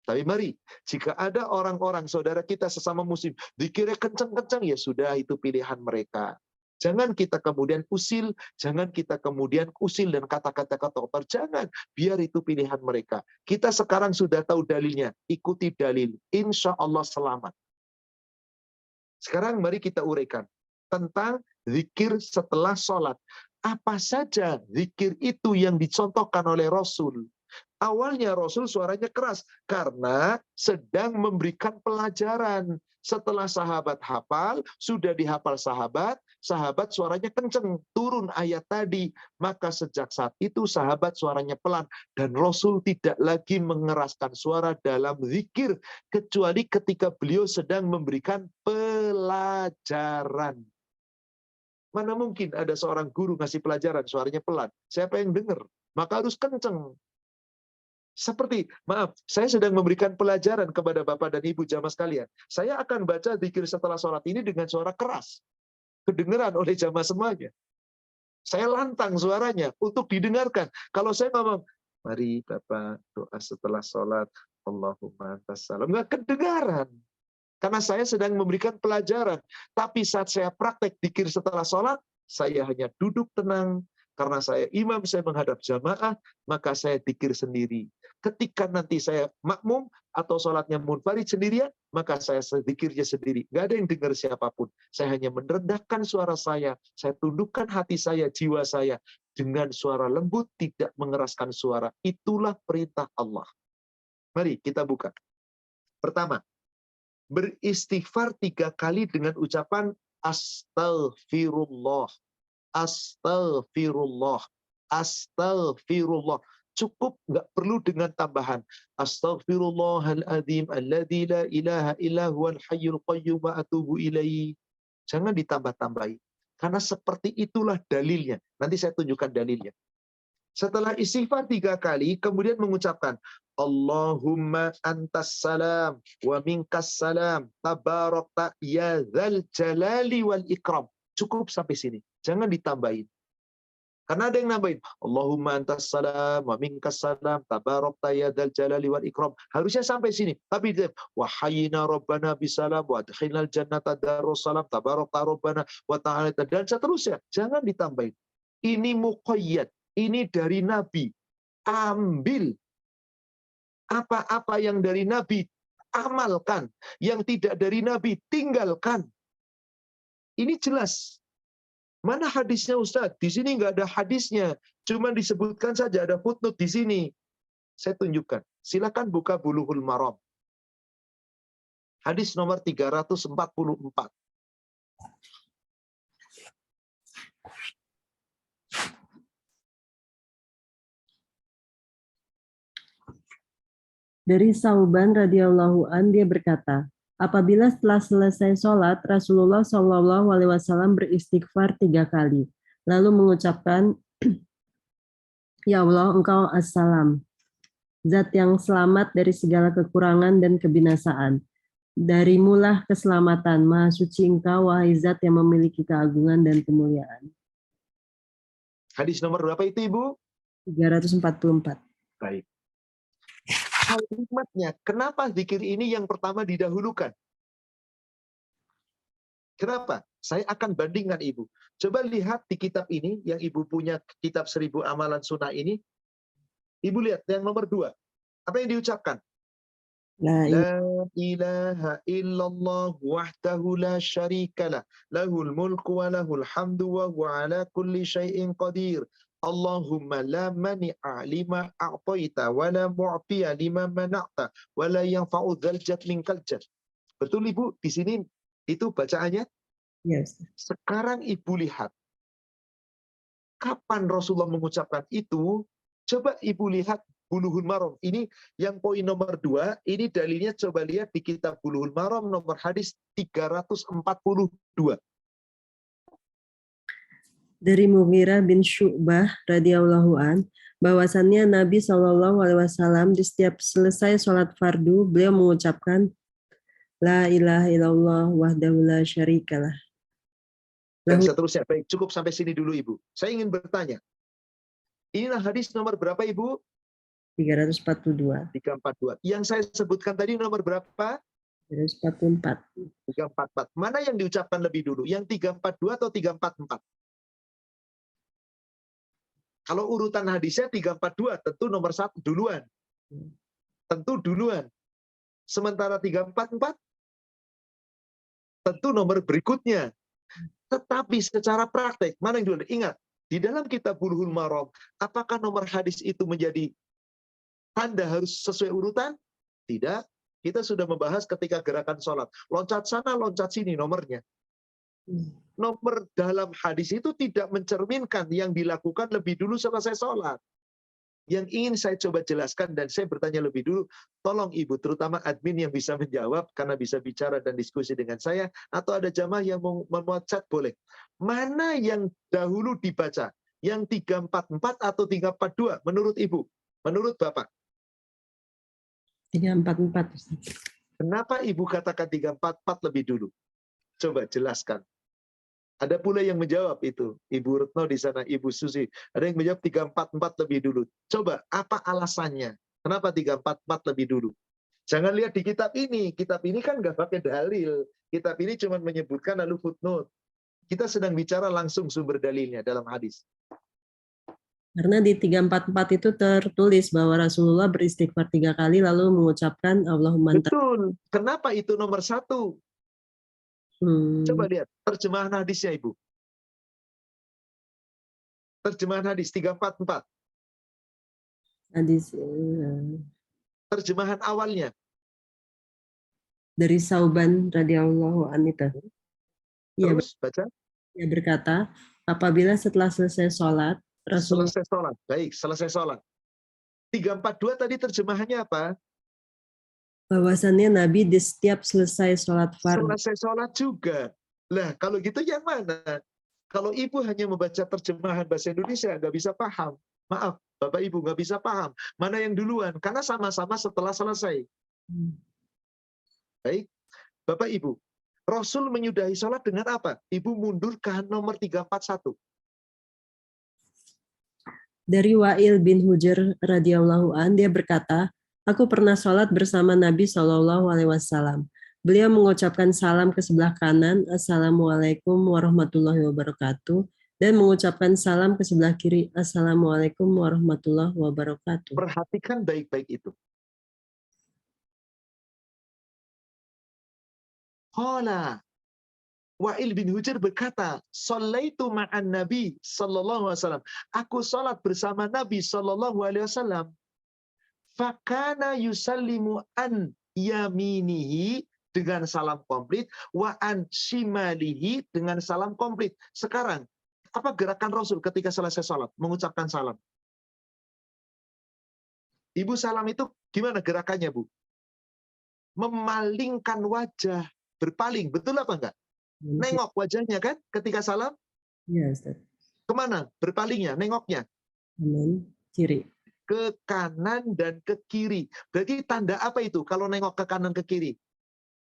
Tapi mari, jika ada orang-orang saudara kita sesama muslim, dikira kencang-kencang, ya sudah, itu pilihan mereka. Jangan kita kemudian usil, jangan kita kemudian usil dan kata-kata kotor. Jangan, biar itu pilihan mereka. Kita sekarang sudah tahu dalilnya, ikuti dalil. Insya Allah selamat. Sekarang mari kita uraikan tentang zikir setelah sholat. Apa saja zikir itu yang dicontohkan oleh Rasul? Awalnya Rasul suaranya keras karena sedang memberikan pelajaran. Setelah sahabat hafal, sudah dihafal sahabat, sahabat suaranya kenceng, turun ayat tadi. Maka sejak saat itu sahabat suaranya pelan. Dan Rasul tidak lagi mengeraskan suara dalam zikir, kecuali ketika beliau sedang memberikan pelajaran. Mana mungkin ada seorang guru ngasih pelajaran, suaranya pelan. Siapa yang dengar? Maka harus kenceng. Seperti, maaf, saya sedang memberikan pelajaran kepada Bapak dan Ibu jamaah sekalian. Saya akan baca zikir setelah sholat ini dengan suara keras. Kedengeran oleh jamaah semuanya. Saya lantang suaranya untuk didengarkan. Kalau saya ngomong, mari Bapak doa setelah sholat, Allahumma antas salam. Nggak kedengaran. Karena saya sedang memberikan pelajaran. Tapi saat saya praktek zikir setelah sholat, saya hanya duduk tenang. Karena saya imam, saya menghadap jamaah, maka saya zikir sendiri. Ketika nanti saya makmum atau sholatnya munfarid sendirian, maka saya zikirnya sendiri. Nggak ada yang dengar siapapun. Saya hanya merendahkan suara saya tundukkan hati saya, jiwa saya, dengan suara lembut, tidak mengeraskan suara. Itulah perintah Allah. Mari kita buka. Pertama, beristighfar 3 kali dengan ucapan astaghfirullah. Astaghfirullah. Astaghfirullah. Cukup, nggak perlu dengan tambahan. Astaghfirullahaladzim alladzi la ilaha illa huwal hayyul qayyum wa atubu ilaihi. Jangan ditambah-tambahi. Karena seperti itulah dalilnya. Nanti saya tunjukkan dalilnya. Setelah istighfar 3 kali, kemudian mengucapkan Allahumma antas salam wa minkas salam tabarakta ya dzal jalali wal ikram. Cukup sampai sini. Jangan ditambahin. Karena ada yang nambahin Allahumma antas salam wa minkas salam tabarakta ya dzal jalali wal ikram. Harusnya sampai sini. Tapi wa hayyina rabbana bisalam wa adkhilnal jannata darussalam tabarakta rabbana wa ta'ala dan seterusnya. Jangan ditambahin. Ini muqayyad. Ini dari Nabi. Ambil apa-apa yang dari Nabi, amalkan. Yang tidak dari Nabi, tinggalkan. Ini jelas. Mana hadisnya Ustaz? Di sini nggak ada hadisnya. Cuma disebutkan saja, ada footnote di sini. Saya tunjukkan. Silakan buka Bulughul Maram. Hadis nomor 344. Dari Sauban radhiyallahu an dia berkata, apabila setelah selesai sholat, Rasulullah Shallallahu Alaihi Wasallam beristighfar 3 kali, lalu mengucapkan, Ya Allah, Engkau as-salam, Zat yang selamat dari segala kekurangan dan kebinasaan. Darimulah keselamatan, Maha Suci Engkau, wahai Zat yang memiliki keagungan dan kemuliaan. Hadis nomor berapa itu, Ibu? 344. Baik. Kalimatnya, kenapa zikir ini yang pertama didahulukan? Kenapa? Saya akan bandingkan Ibu. Coba lihat di kitab ini, yang Ibu punya kitab 1000 Amalan Sunnah ini. Ibu lihat yang nomor 2. Apa yang diucapkan? La ilaha illallah wahdahu la syarikalah. Lahul mulku wa lahul hamdu wa huwa ala kulli syai'in qadir. Allahumma la mani'a lima a'taita wa la mu'tiya lima mana'ta wa la yanfa'u dzal jad minkal jad. Betul Ibu? Di sini itu bacaannya? Yes. Sekarang Ibu lihat. Kapan Rasulullah mengucapkan itu? Coba Ibu lihat Bulughul Maram. Ini yang poin nomor 2. Ini dalilnya coba lihat di kitab Bulughul Maram nomor hadis 342. Dari Mughirah bin Syu'bah radhiyallahu an, bahwasannya Nabi Shallallahu Alaihi Wasallam di setiap selesai sholat fardu beliau mengucapkan La ilaha illallah wahdahu la syarikalah. Dan seterusnya. Baik, cukup sampai sini dulu Ibu. Saya ingin bertanya. Inilah hadis nomor berapa Ibu? 342. 342. Yang saya sebutkan tadi nomor berapa? 344. 344. Mana yang diucapkan lebih dulu? Yang 342 atau 344? Kalau urutan hadisnya 342, tentu nomor 1 duluan. Tentu duluan. Sementara 344, tentu nomor berikutnya. Tetapi secara praktek, mana yang duluan? Ingat, di dalam kitab Bulughul Maram, apakah nomor hadis itu menjadi tanda harus sesuai urutan? Tidak. Kita sudah membahas ketika gerakan sholat. Loncat sana, loncat sini nomornya. Nomor dalam hadis itu tidak mencerminkan yang dilakukan lebih dulu selesai sholat. Yang ingin saya coba jelaskan dan saya bertanya lebih dulu, tolong Ibu, terutama admin yang bisa menjawab karena bisa bicara dan diskusi dengan saya, atau ada jamaah yang mau chat boleh. Mana yang dahulu dibaca? Yang 344 atau 342 menurut Ibu? Menurut Bapak? 344. Kenapa Ibu katakan 344 lebih dulu? Coba jelaskan. Ada pula yang menjawab itu. Ibu Retno di sana, Ibu Susi. Ada yang menjawab 344 lebih dulu. Coba, apa alasannya? Kenapa 344 lebih dulu? Jangan lihat di kitab ini. Kitab ini kan nggak pakai dalil. Kitab ini cuma menyebutkan lalu footnote. Kita sedang bicara langsung sumber dalilnya dalam hadis. Karena di 344 itu tertulis bahwa Rasulullah beristighfar 3 kali lalu mengucapkan Allahumma anta. Betul. Kenapa itu nomor 1? Coba lihat terjemahan hadisnya, Ibu. Terjemahan hadis 344. Hadis Terjemahan awalnya. dari Sauban radhiyallahu anhu. Ia Terus baca. berkata, apabila setelah selesai sholat, Rasulullah Selesai sholat. Baik, selesai sholat. 342 tadi terjemahannya apa? bahwasannya Nabi di setiap selesai sholat fardu. Selesai sholat juga. Lah, kalau gitu yang mana? Kalau Ibu hanya membaca terjemahan bahasa Indonesia, nggak bisa paham. Maaf, Bapak Ibu nggak bisa paham. Mana yang duluan? Karena sama-sama setelah selesai. Baik, Bapak Ibu. Rasul menyudahi sholat dengan apa? Ibu mundur ke nomor 341. Dari Wa'il bin Hujr radhiyallahu an, dia berkata, aku pernah sholat bersama Nabi SAW. Beliau mengucapkan salam ke sebelah kanan, Assalamualaikum warahmatullahi wabarakatuh, dan mengucapkan salam ke sebelah kiri, Assalamualaikum warahmatullahi wabarakatuh. Perhatikan baik-baik itu. Qala Wa'il bin Hujr berkata, "Shallaitu ma'an Nabi sallallahu alaihi wasallam." Aku salat bersama Nabi sallallahu alaihi wasallam. Fakana yusallimu an yaminihi dengan salam komplit, wa an shimalihi dengan salam komplit. Sekarang, apa gerakan Rasul ketika selesai salat? Mengucapkan salam. Ibu salam itu gimana gerakannya, Bu? Memalingkan wajah, berpaling, betul apa enggak? Nengok wajahnya kan ketika salam? Ya, Ustaz. Kemana berpalingnya, nengoknya? Kiri. Ke kanan dan ke kiri. Berarti tanda apa itu kalau nengok ke kanan ke kiri?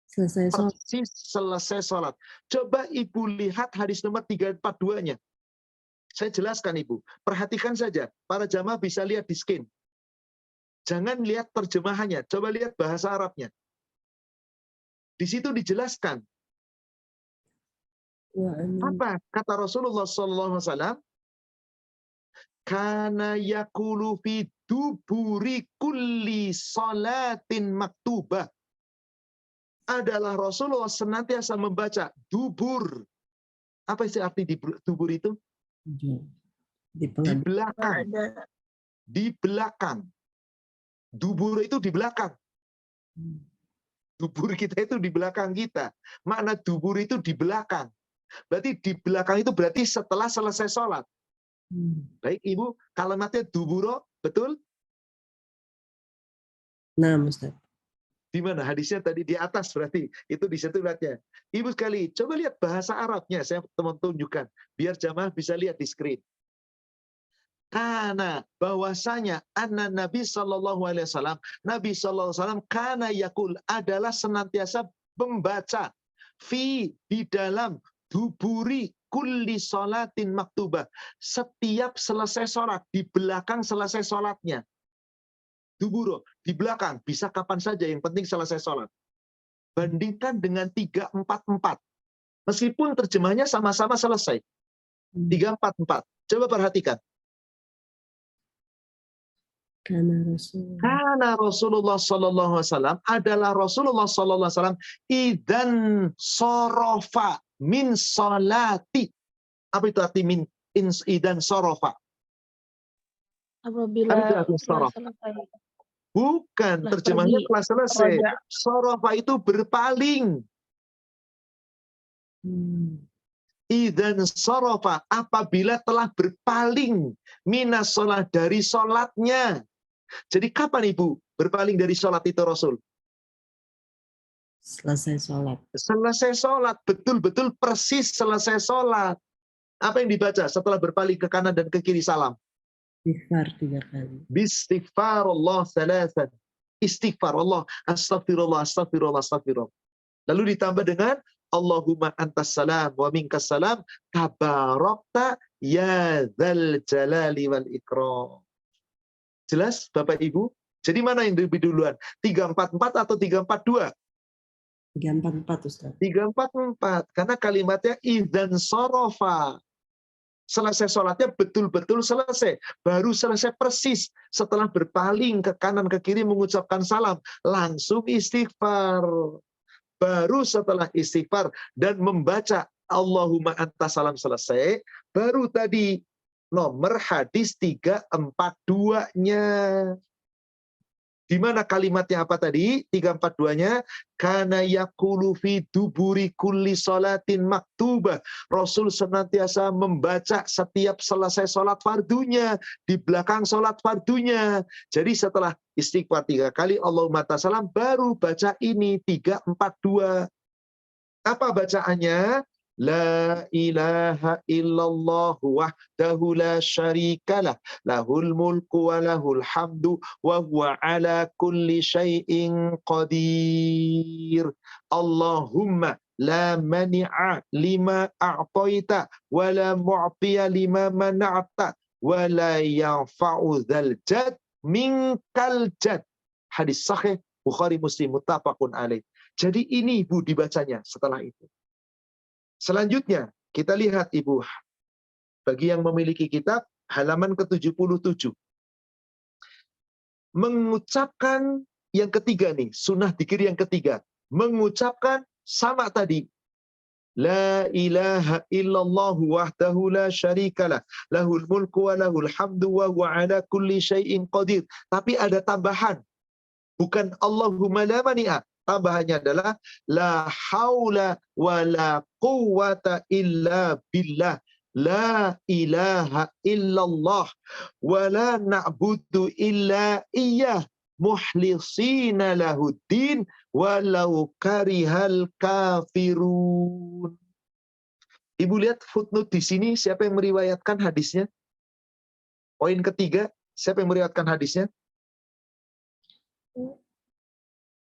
Selesai sholat. Persis selesai sholat. Coba Ibu lihat hadis nomor 342-nya. Saya jelaskan Ibu. Perhatikan saja. Para jamaah bisa lihat di screen. Jangan lihat terjemahannya. Coba lihat bahasa Arabnya. Di situ dijelaskan. Apa kata Rasulullah SAW? Kana yakulu fi duburi kulli salatin maktubah. Adalah Rasulullah senantiasa membaca dubur. Apa sih arti di dubur itu? Di belakang. Di belakang. Dubur itu di belakang. Dubur kita itu di belakang kita. Makna dubur itu di belakang. Berarti di belakang itu berarti setelah selesai sholat. Baik Ibu, kalimatnya duburo, betul? Nah, Ustaz. Di mana hadisnya tadi di atas berarti itu di situ lihatnya. Ibu sekali, coba lihat bahasa Arabnya. Saya teman tunjukkan biar jamaah bisa lihat di screen. Karena bahwasanya anna Nabi Shallallahu Alaihi Wasallam, Nabi Shallallahu Alaihi Wasallam karena yakul adalah senantiasa membaca di dalam duburi kulli sholatin maktubah. Setiap selesai sholat, di belakang selesai sholatnya. Duburo, di belakang, bisa kapan saja, yang penting selesai sholat. Bandingkan dengan 344. Meskipun terjemahnya sama-sama selesai. 344. Coba perhatikan. Karena Rasulullah Sallallahu Alaihi Wasallam adalah Rasulullah Sallallahu Alaihi Wasallam idan sorofa min salati. Apa itu arti min idan sorofa? Apabila telah selesai. Bukan, terjemahnya telah selesai. Sorofa itu berpaling. Idzan sarafa, apabila telah berpaling minas sholat, dari sholatnya. Jadi kapan Ibu berpaling dari sholat itu Rasul? Selesai sholat. Selesai sholat, betul-betul persis selesai sholat. Apa yang dibaca setelah berpaling ke kanan dan ke kiri salam? Istighfar 3 kali. Bistighfarullah salasan. Istighfar Allah, astagfirullah, astagfirullah, astagfirullah. Lalu ditambah dengan Allahumma antas salam wa minkas salam tabarakta ya dzal jalali wal ikram. Jelas Bapak Ibu? Jadi mana yang lebih duluan? 344 atau 342? 344 Ustaz. 344. Karena kalimatnya idzan sarafa. Selesai sholatnya betul-betul selesai. Baru selesai persis. Setelah berpaling ke kanan ke kiri mengucapkan salam. Langsung istighfar. Baru setelah istighfar dan membaca Allahumma antas salam selesai. Baru tadi nomor hadis 342-nya. Di mana kalimatnya apa tadi? 342-nya, kana yaqulu fi duburi kulli salatin maktubah. Rasul senantiasa membaca setiap selesai salat fardunya, di belakang salat fardunya. Jadi setelah istighfar 3 kali, Allahumma tasalam, baru baca ini 342. Apa bacaannya? La ilaha illallah wahdahu la syarikalah lahul mulku wa lahul hamdu wa huwa ala kulli syai'in qadir. Allahumma la mani'a lima a'taita wa la mu'tiya lima mana'ta wa la yanfa'u dzal jad minkal jad. Hadis sahih Bukhari Muslim muttafaqun alaih. Jadi ini Ibu dibacanya setelah itu. Selanjutnya, kita lihat Ibu, bagi yang memiliki kitab, halaman ke-77. Mengucapkan yang ketiga nih, sunnah dzikir yang ketiga. Mengucapkan sama tadi. La ilaha illallah wahdahu la syarikalah. Lahul mulku wa lahul hamdu wa huwa ala kulli syai'in qadir. Tapi ada tambahan. Bukan Allahumma la mani'a. Tambahannya adalah la haula wa la quwwata illa billah. La ilaha illallah wa la na'budu illa iyyah mukhlisina lahuddin walau karihal kafirun. Ibu lihat footnote di sini, siapa yang meriwayatkan hadisnya? Poin ketiga, siapa yang meriwayatkan hadisnya?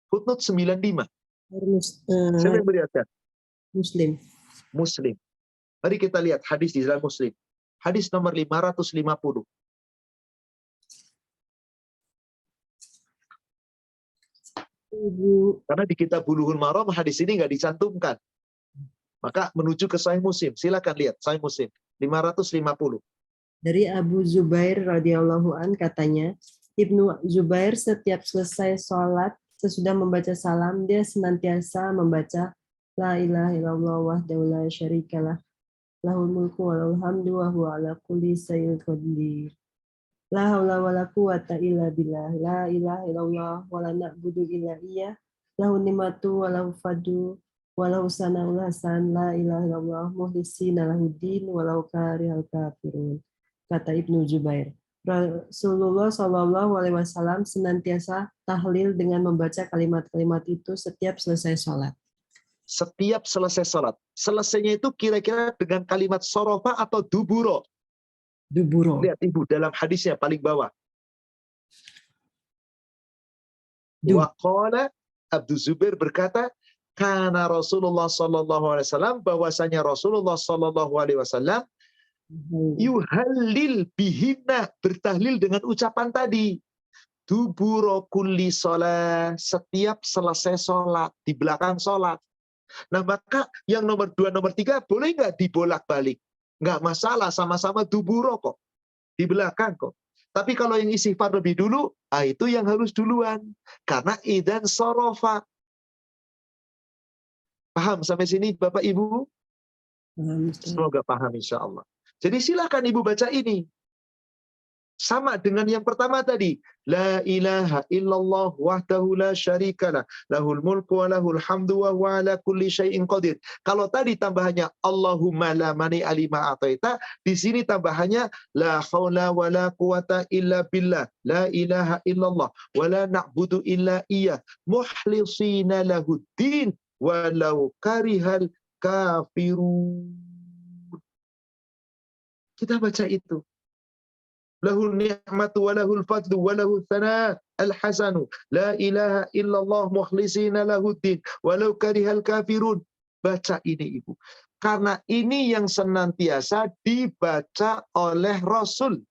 Footnote 95. Siapa yang meriwayatkan? Muslim. Muslim. Mari kita lihat hadis di dalam Muslim. Hadis nomor 550. Karena di kitab Bulughul Maram hadis ini nggak dicantumkan. Maka menuju ke Sahih Muslim. Silakan lihat Sahih Muslim 550. Dari Abu Zubair radhiyallahu an katanya, Ibnu Zubair setiap selesai sholat sesudah membaca salam dia senantiasa membaca la ilaha illallah wahdahu la syarikalah lahul mulku wa lahul hamdu wa huwa ala kulli syai'in qadir. La haula wa la quwwata illa billah. La ilaha illallah wa la na'budu illa iyyah. Lahu nimatu wa lahu fadu wa lahu sana'ul hasan. La ilaha illallah muhlisina lahuddin wa lau karihal kafirun. Kata Ibnu Zubair. Rasulullah Shallallahu Alaihi Wasallam senantiasa tahlil dengan membaca kalimat-kalimat itu setiap selesai sholat. Setiap selesai sholat. Selesainya itu kira-kira dengan kalimat sorofa atau duburo. Duburo. Lihat Ibu dalam hadisnya paling bawah. Wa qala Abu Zubair berkata, karena Rasulullah Shallallahu Alaihi Wasallam, bahwasanya Rasulullah Shallallahu Alaihi Wasallam yuhallil bihina, bertahlil dengan ucapan tadi. Duburo kulli sholat, setiap selesai sholat, di belakang sholat. Nah maka yang nomor 2, nomor 3 boleh nggak dibolak-balik? Nggak masalah, sama-sama duburo kok. Di belakang kok. Tapi kalau yang istighfar lebih dulu, itu yang harus duluan. Karena idan sorofa. Paham sampai sini Bapak Ibu? Semoga paham insya Allah. Jadi silakan Ibu baca ini. Sama dengan yang pertama tadi. La ilaha illallah wahdahu la syarikalah. Lahul mulku wa lahul hamdu wa huwa ala kulli syai'in qadir. Kalau tadi tambahannya Allahumma la mani alima ataita, di sini tambahannya la haula wa la quwata illa billah. La ilaha illallah wa la na'budu illa iyyah. Muhlisina lahuddin walau karihal kafirun. Kita baca itu. Lahul ni'matu wa lahul fadlu wa lahul thana al-hasanu. La ilaha illallah mukhlisina lahuddin walau karihal kafirun. Baca ini Ibu. Karena ini yang senantiasa dibaca oleh Rasul.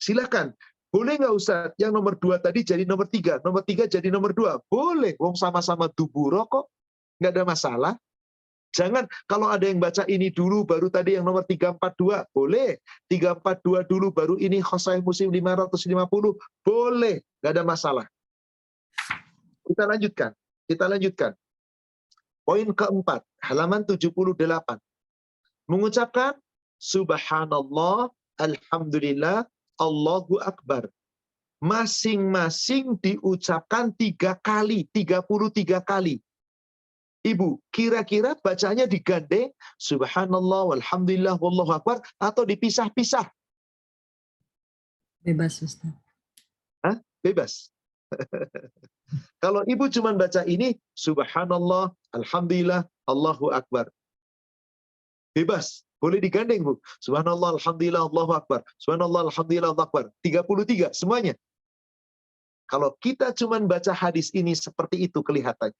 Silakan. Boleh nggak Ustaz? Yang nomor 2 tadi jadi nomor 3. Nomor 3 jadi nomor 2. Boleh. Wong sama-sama duburo kok. Nggak ada masalah. Jangan kalau ada yang baca ini dulu baru tadi yang nomor 342 boleh, 342 dulu baru ini Sahih Muslim 550 boleh, nggak ada masalah. Kita lanjutkan. Poin keempat, halaman 78. Mengucapkan subhanallah, alhamdulillah, Allahu akbar. Masing-masing diucapkan 3 kali, 33 kali. Ibu, kira-kira bacanya digandeng subhanallah, walhamdulillah, wallahu akbar atau dipisah-pisah? Bebas, Ustaz. Hah? Bebas. Kalau ibu cuma baca ini subhanallah, alhamdulillah, Allahu akbar. Bebas. Boleh digandeng, Bu. Subhanallah, alhamdulillah, Allahu akbar. Subhanallah, alhamdulillah, Allahu akbar. 33 semuanya. Kalau kita cuma baca hadis ini seperti itu kelihatannya.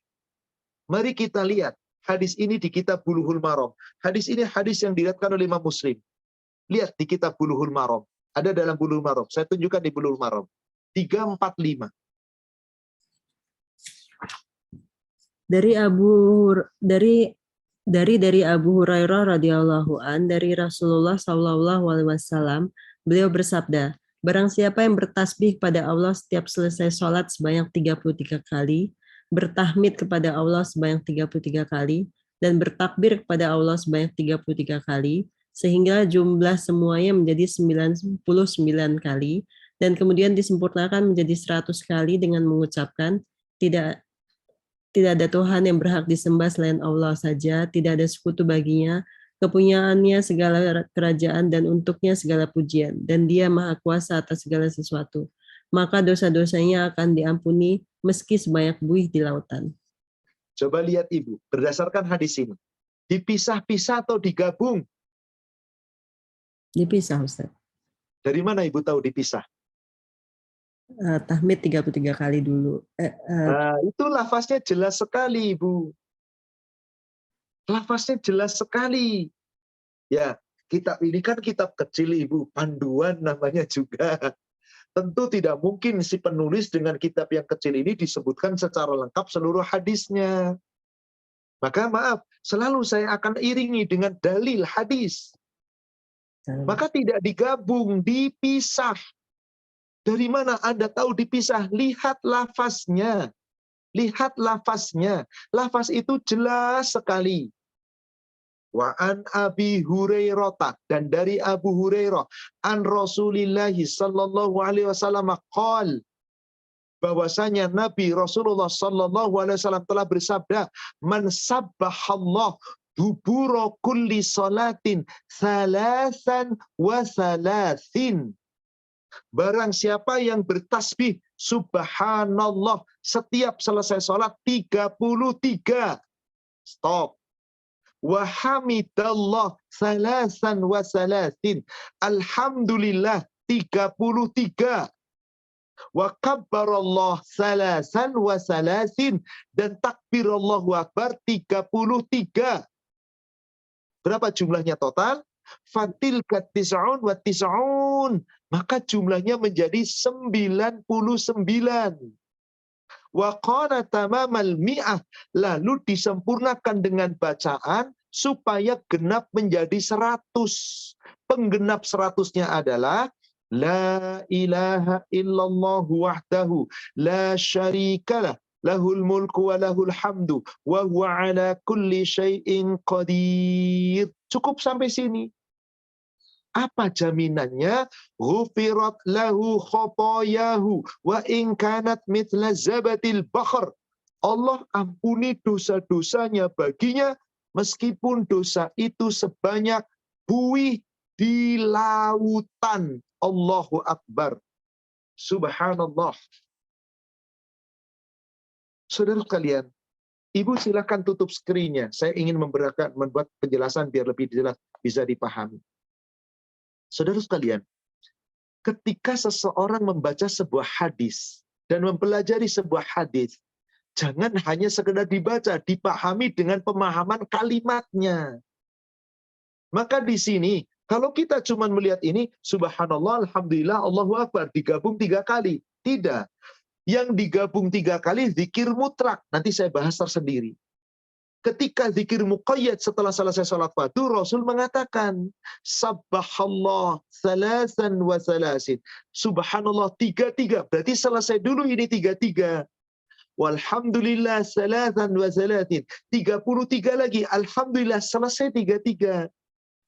Mari kita lihat hadis ini di kitab Bulughul Maram. Hadis ini hadis yang diriwayatkan oleh Imam Muslim. Lihat di kitab Bulughul Maram. Ada dalam Bulughul Maram. Saya tunjukkan di Bulughul Maram. 345. Dari Abu Hurairah radhiyallahu an, dari Rasulullah sallallahu alaihi wasallam, beliau bersabda, barang siapa yang bertasbih pada Allah setiap selesai sholat sebanyak 33 kali, bertahmid kepada Allah sebanyak 33 kali, dan bertakbir kepada Allah sebanyak 33 kali, sehingga jumlah semuanya menjadi 99 kali, dan kemudian disempurnakan menjadi 100 kali dengan mengucapkan, tidak ada Tuhan yang berhak disembah selain Allah saja, tidak ada sekutu baginya, kepunyaannya segala kerajaan dan untuknya segala pujian, dan Dia Maha Kuasa atas segala sesuatu. Maka dosa-dosanya akan diampuni meski sebanyak buih di lautan. Coba lihat Ibu, berdasarkan hadis ini. Dipisah-pisah atau digabung? Dipisah, Ustaz. Dari mana Ibu tahu dipisah? Tahmid 33 kali dulu. Nah, itu lafaznya jelas sekali, Ibu. Lafaznya jelas sekali. Ya, kitab ini kan kitab kecil, Ibu. Panduan namanya juga. Tentu tidak mungkin si penulis dengan kitab yang kecil ini disebutkan secara lengkap seluruh hadisnya. Maka maaf, selalu saya akan iringi dengan dalil hadis. Maka tidak digabung, dipisah. Dari mana Anda tahu dipisah? Lihat lafaznya. Lihat lafaznya. Lafaz itu jelas sekali. Wa an Abi Hurairah, dan dari Abu Hurairah an Rasulillah sallallahu alaihi wasallam qol, bahwasanya Nabi Rasulullah sallallahu alaihi wasallam telah bersabda, man sabbahallah dubura kulli salatin salasan wa salasin. Barang siapa yang bertasbih subhanallah setiap selesai sholat 33. Stop. Wa hamidallah salasan wa salasin. Alhamdulillah 33. Wa kabbarallah salasan wa salasin. Dan takbir Allahu Akbar 33. Berapa jumlahnya total? Fatilka tis'un wa tis'un. Maka jumlahnya menjadi 99. Wa qala tamamal mi'ah. Lalu disempurnakan dengan bacaan supaya genap menjadi 100. Penggenap 100-nya adalah la ilaha illallah wahdahu la syarikalah lahul mulku wa lahul hamdu wa huwa ala kulli syai'in qadir. Cukup sampai sini. Apa jaminannya? Ghufirat lahu khotoyahu wa in kanat mithla zabatil bahr. Allah ampuni dosa-dosanya baginya meskipun dosa itu sebanyak buih di lautan. Allahu Akbar. Subhanallah. Saudara sekalian, Ibu silakan tutup skrinnya. Saya ingin membuat penjelasan biar lebih jelas bisa dipahami. Saudara sekalian, ketika seseorang membaca sebuah hadis dan mempelajari sebuah hadis, jangan hanya sekedar dibaca, dipahami dengan pemahaman kalimatnya. Maka di sini, kalau kita cuma melihat ini, subhanallah, alhamdulillah, Allahu Akbar, digabung 3 kali. Tidak. Yang digabung 3 kali, zikir mutlak. Nanti saya bahas tersendiri. Ketika zikir muqayyad setelah selesai salat fardu, Rasul mengatakan, Sabbahallah salasan wa salasin. Subhanallah 33. Berarti selesai dulu ini 33. Walhamdulillah salasan wa salasin. 33 lagi. Alhamdulillah selesai 33.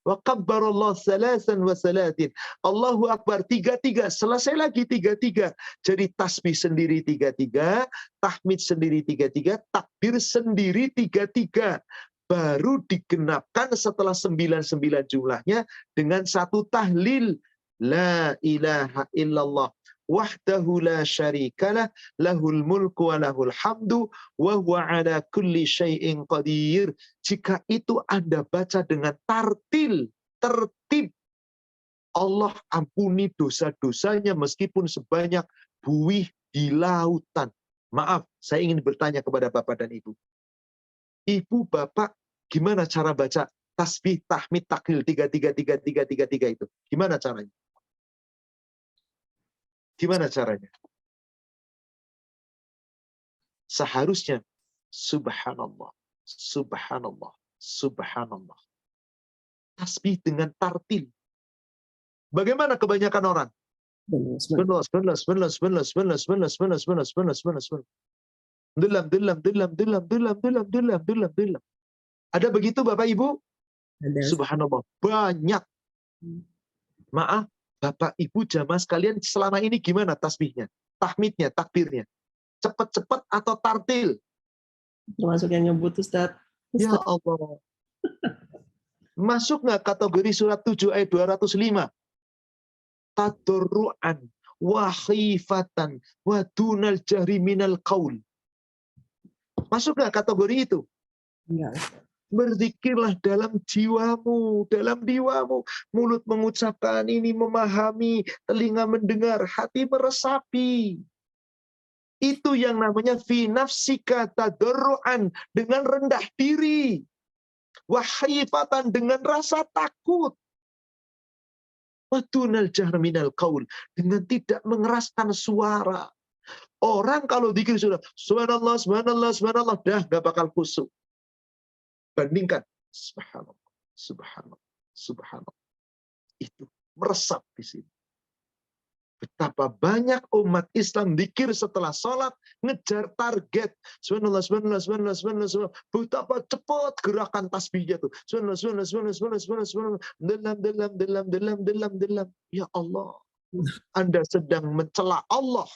Wa kabbarallah salasan wa salatin. Allahu Akbar 33, selesai lagi 33. Jadi tasbih sendiri 33, tahmid sendiri 33, takbir sendiri 33. Baru digenapkan setelah 99 jumlahnya dengan satu tahlil. La ilaha illallah wahdahu la syarikalah lahul mulku wa lahul hamdu wa huwa ala kulli syai'in qadir. Jika itu Anda baca dengan tertib, Allah ampuni dosa-dosanya meskipun sebanyak buih di lautan. Maaf, saya ingin bertanya kepada Bapak dan Ibu. Ibu, Bapak, gimana cara baca tasbih, tahmid, tahlil 33 itu? Gimana caranya? Gimana caranya? Seharusnya subhanallah, subhanallah, subhanallah. Tasbih dengan tartil. Bagaimana kebanyakan orang? Subhanallah, subhanallah, subhanallah, subhanallah, subhanallah, subhanallah, subhanallah, subhanallah, subhanallah, subhanallah. Delam. Ada begitu Bapak Ibu? Ada. Subhanallah, banyak. Maaf, Bapak Ibu jamaah sekalian, selama ini gimana tasbihnya, tahmidnya, takbirnya? Cepat-cepat atau tartil? Termasuk yang nyebut Ustaz. Ya Allah. Masuk nggak kategori surat 7 ayat 205? Tadarru'an wa khifatan wa dunal jahri minal qaul. Masuk nggak kategori itu? Enggak. Berzikirlah dalam jiwamu, mulut mengucapkan ini, memahami, telinga mendengar, hati meresapi. Itu yang namanya fi nafsika tadarru'an, dengan rendah diri. Wahifatan, dengan rasa takut. Wadunal jahr minal qaul, dengan tidak mengeraskan suara. Orang kalau zikir sudah subhanallah, subhanallah, subhanallah, dah gak bakal khusyuk. Bandingkan subhanallah, subhanallah, subhanallah. Itu meresap di sini. Betapa banyak umat Islam zikir setelah sholat, ngejar target. Subhanallah, subhanallah, subhanallah, subhanallah, subhanallah. Betapa cepat gerakan tasbihnya tuh. Subhanallah, subhanallah, subhanallah, subhanallah, subhanallah, subhanallah. Delam. Ya Allah, Anda sedang mencela Allah.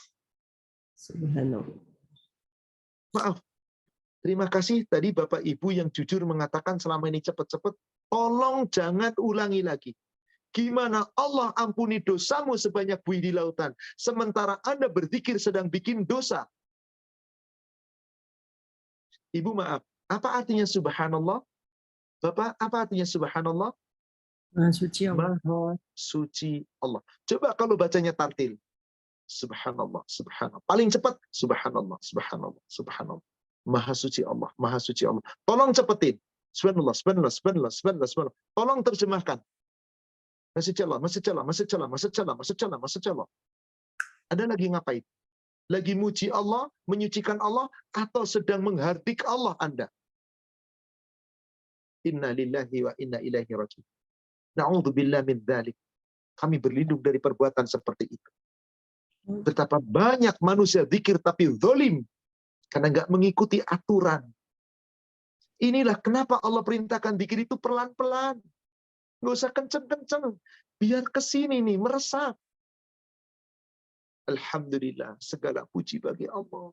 Subhanallah. Maaf. Terima kasih tadi Bapak Ibu yang jujur mengatakan selama ini cepat-cepat. Tolong jangan ulangi lagi. Gimana Allah ampuni dosamu sebanyak buih di lautan, sementara Anda berzikir sedang bikin dosa. Ibu maaf, apa artinya subhanallah? Bapak, apa artinya subhanallah? Maha suci Allah. Maha suci Allah. Coba kalau bacanya tartil. Subhanallah, subhanallah. Paling cepat, subhanallah, subhanallah, subhanallah. Maha suci Allah, maha suci Allah. Tolong cepetin. Subhanallah, subhanallah, subhanallah, subhanallah, subhanallah. Tolong terjemahkan. Masya Allah, masya Allah, masya Allah, masya Allah, masya Allah, masya Allah. Ada lagi ngapain? Lagi muji Allah, menyucikan Allah, atau sedang menghardik Allah Anda? Inna lillahi wa inna ilaihi raji'un. Na'udzubillah min dzalik. Kami berlindung dari perbuatan seperti itu. Betapa banyak manusia zikir tapi zalim karena nggak mengikuti aturan. Inilah kenapa Allah perintahkan zikir itu pelan-pelan. Nggak usah kenceng-kenceng. Biar ke sini nih, meresap. Alhamdulillah, segala puji bagi Allah.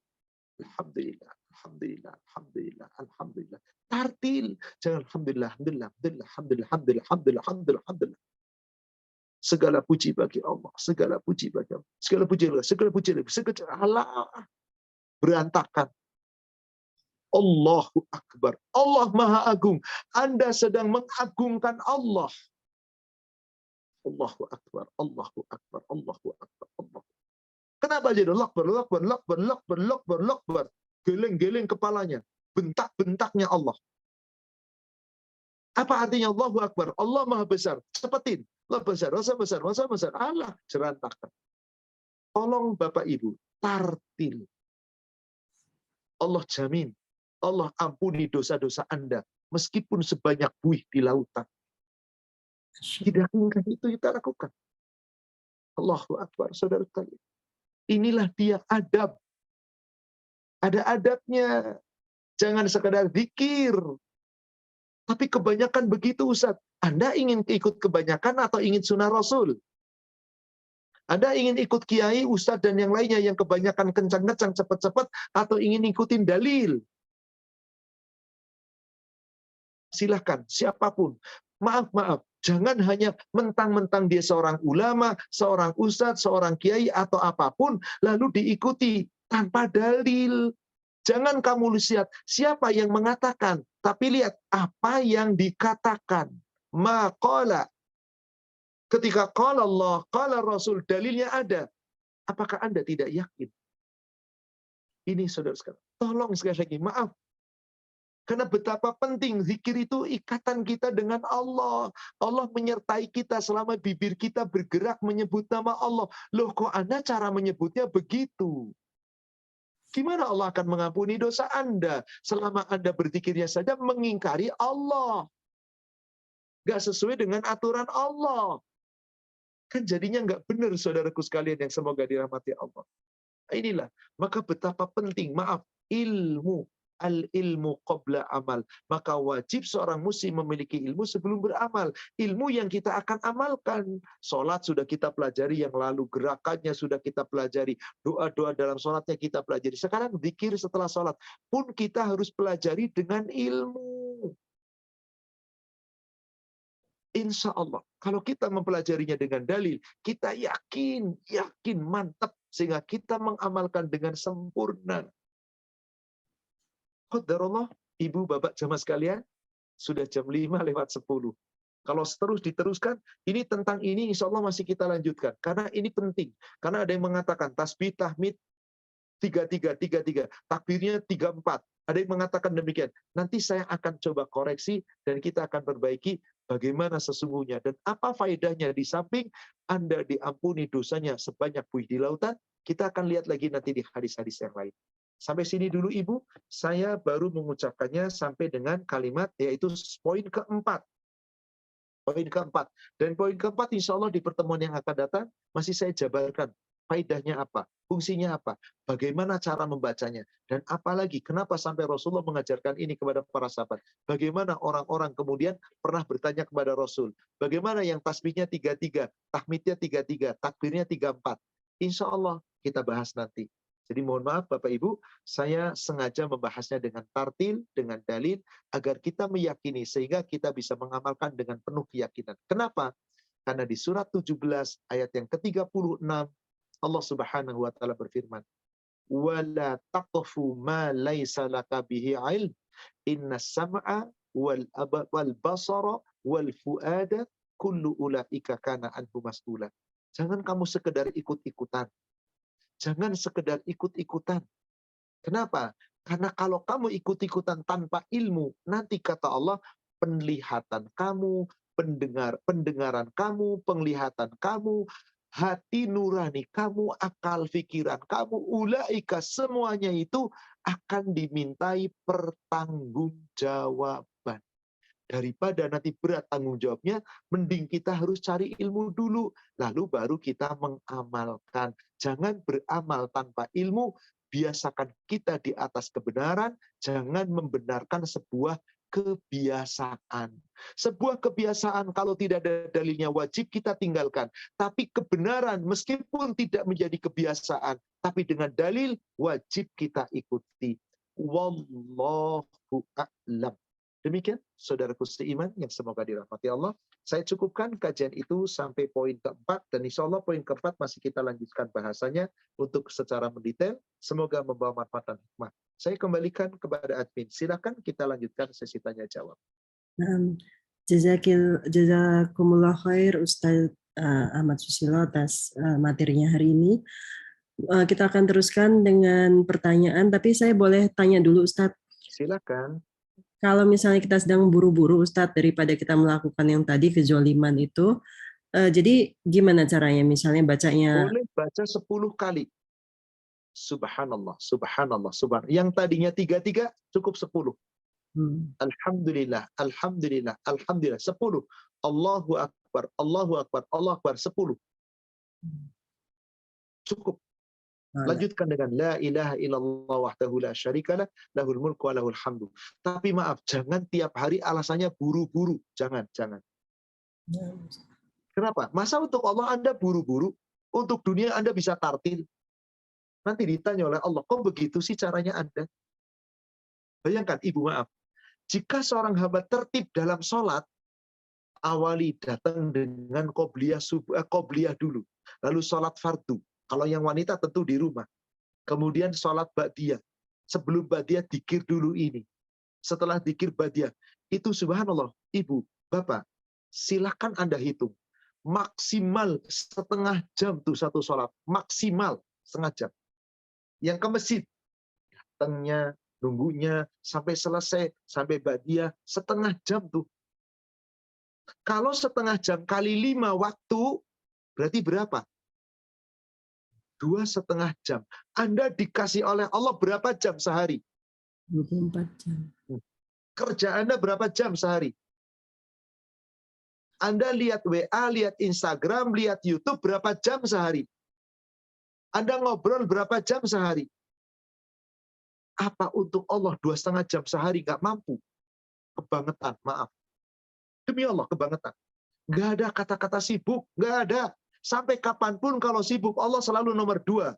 Alhamdulillah, alhamdulillah, alhamdulillah, alhamdulillah. Tartil. Jangan alhamdulillah, alhamdulillah, alhamdulillah, alhamdulillah, alhamdulillah, alhamdulillah, alhamdulillah, alhamdulillah. Segala puji bagi Allah, segala puji bagi Allah. Segala puji Allah, segala puji Allah, segala Allah. Berantakan. Allahu Akbar. Allah Maha Agung. Anda sedang mengagungkan Allah. Allahu Akbar, Allahu Akbar, Allahu Akbar, Allah. Kenapa jadi lakbar, lakbar, lakbar, lakbar, lakbar, lakbar. Geleng-geleng kepalanya. Bentak-bentaknya Allah. Apa artinya Allahu Akbar? Allah Maha Besar. Cepetin. Allah besar, rasa besar, rasa besar. Allah cerantakan. Tolong Bapak Ibu, tartil. Allah jamin. Allah ampuni dosa-dosa Anda. Meskipun sebanyak buih di lautan. Tidak mungkin itu kita lakukan. Allahu Akbar, saudara sekalian. Inilah dia adab. Ada adabnya. Jangan sekadar zikir. Tapi kebanyakan begitu, Ustaz. Anda ingin ikut kebanyakan atau ingin sunnah Rasul? Anda ingin ikut kiai, ustadz, dan yang lainnya yang kebanyakan kencang-kencang, cepat-cepat, atau ingin ikutin dalil? Silahkan, siapapun. Maaf, jangan hanya mentang-mentang dia seorang ulama, seorang ustadz, seorang kiai, atau apapun, lalu diikuti tanpa dalil. Jangan kamu lihat siapa yang mengatakan, tapi lihat apa yang dikatakan. Maqala. Ketika qala Allah, qala Rasul, dalilnya ada. Apakah Anda tidak yakin? Ini saudara sekalian. Tolong sekali lagi, maaf. Karena betapa penting zikir itu ikatan kita dengan Allah. Allah menyertai kita selama bibir kita bergerak menyebut nama Allah. Loh, kok Anda cara menyebutnya begitu? Gimana Allah akan mengampuni dosa Anda selama Anda berzikirnya saja mengingkari Allah? Gak sesuai dengan aturan Allah. Kan jadinya nggak benar, saudaraku sekalian yang semoga dirahmati Allah. Inilah, maka betapa penting, maaf, ilmu. Al-ilmu qabla amal. Maka wajib seorang muslim memiliki ilmu sebelum beramal. Ilmu yang kita akan amalkan. Sholat sudah kita pelajari yang lalu. Gerakannya sudah kita pelajari. Doa-doa dalam sholatnya kita pelajari. Sekarang zikir setelah sholat pun kita harus pelajari dengan ilmu. Insya Allah, kalau kita mempelajarinya dengan dalil, kita yakin, mantap, sehingga kita mengamalkan dengan sempurna. Qadarullah, ibu, bapak, jamaah sekalian, sudah jam 5:10. Kalau diteruskan, ini tentang ini insya Allah masih kita lanjutkan. Karena ini penting. Karena ada yang mengatakan, tasbih, tahmid, 33, takbirnya 34. Ada yang mengatakan demikian. Nanti saya akan coba koreksi dan kita akan perbaiki bagaimana sesungguhnya dan apa faedahnya di samping Anda diampuni dosanya sebanyak buih di lautan. Kita akan lihat lagi nanti di hadis-hadis yang lain. Sampai sini dulu Ibu, saya baru mengucapkannya sampai dengan kalimat yaitu poin keempat. Poin keempat. Dan poin keempat insya Allah di pertemuan yang akan datang masih saya jabarkan. Faedahnya apa? Fungsinya apa? Bagaimana cara membacanya? Dan apalagi, kenapa sampai Rasulullah mengajarkan ini kepada para sahabat? Bagaimana orang-orang kemudian pernah bertanya kepada Rasul? Bagaimana yang tasbihnya 33, tahmidnya 33, takbirnya 34? Insya Allah kita bahas nanti. Jadi mohon maaf Bapak Ibu, saya sengaja membahasnya dengan tartil, dengan dalil, agar kita meyakini, sehingga kita bisa mengamalkan dengan penuh keyakinan. Kenapa? Karena di surat 17 ayat yang ke-36, Allah Subhanahu wa taala berfirman, "Wala taqfu ma laisa laka bihi ilm. Innas sam'a wal basara wal fuada kullu ulaika kana anhu mas'ula." Jangan kamu sekedar ikut-ikutan. Jangan sekedar ikut-ikutan. Kenapa? Karena kalau kamu ikut-ikutan tanpa ilmu, nanti kata Allah, penglihatan kamu, pendengaran kamu, penglihatan kamu, hati nurani kamu, akal pikiran kamu, ulaika semuanya itu akan dimintai pertanggungjawaban. Daripada nanti berat tanggung jawabnya, mending kita harus cari ilmu dulu, lalu baru kita mengamalkan. Jangan beramal tanpa ilmu, biasakan kita di atas kebenaran, jangan membenarkan sebuah kebiasaan. Sebuah kebiasaan kalau tidak ada dalilnya wajib kita tinggalkan. Tapi kebenaran meskipun tidak menjadi kebiasaan, tapi dengan dalil wajib kita ikuti. Wallahu a'lam. Demikian saudaraku seiman yang semoga dirahmati Allah. Saya cukupkan kajian itu sampai poin keempat, dan insya Allah poin keempat masih kita lanjutkan bahasanya untuk secara mendetail. Semoga membawa manfaat dan hikmah. Saya kembalikan kepada admin. Silakan kita lanjutkan sesi tanya jawab. Jazakumullah khair Ustaz Ahmad Susilo atas materinya hari ini. Kita akan teruskan dengan pertanyaan, tapi saya boleh tanya dulu Ustaz. Silakan. Kalau misalnya kita sedang buru-buru Ustadz, daripada kita melakukan yang tadi kezoliman itu, jadi gimana caranya misalnya bacanya? Boleh baca 10 kali. Subhanallah, subhanallah, subhanallah. Yang tadinya 3 cukup 10. Alhamdulillah, alhamdulillah, alhamdulillah. 10. Allahu Akbar, Allahu Akbar, Allahu Akbar. 10. Cukup. Lanjutkan dengan la ilaha illallah wahdahu la syarikalah lahul mulku wa lahul hamdu. Tapi maaf, jangan tiap hari alasannya buru-buru. Jangan. Kenapa? Masa untuk Allah Anda buru-buru? Untuk dunia Anda bisa tartil? Nanti ditanya oleh Allah, kok begitu sih caranya Anda? Bayangkan, Ibu maaf. Jika seorang hamba tertib dalam sholat, awali datang dengan qobliyah dulu. Lalu sholat fardu. Kalau yang wanita tentu di rumah. Kemudian sholat ba'diyah. Sebelum ba'diyah, dzikir dulu ini. Setelah dzikir ba'diyah. Itu subhanallah, Ibu, Bapak, silakan Anda hitung. Maksimal setengah jam tuh satu sholat. Maksimal setengah jam. Yang ke masjid, datangnya, nunggunya, sampai selesai, sampai ba'diyah, setengah jam tuh. Kalau setengah jam kali 5 waktu, berarti berapa? 2,5 jam. Anda dikasih oleh Allah berapa jam sehari? 24 jam. Kerja Anda berapa jam sehari? Anda lihat WA, lihat Instagram, lihat YouTube berapa jam sehari? Anda ngobrol berapa jam sehari? Apa untuk Allah 2,5 jam sehari nggak mampu? Kebangetan, maaf. Demi Allah, kebangetan. Nggak ada kata-kata sibuk, nggak ada. Sampai kapanpun kalau sibuk, Allah selalu nomor 2.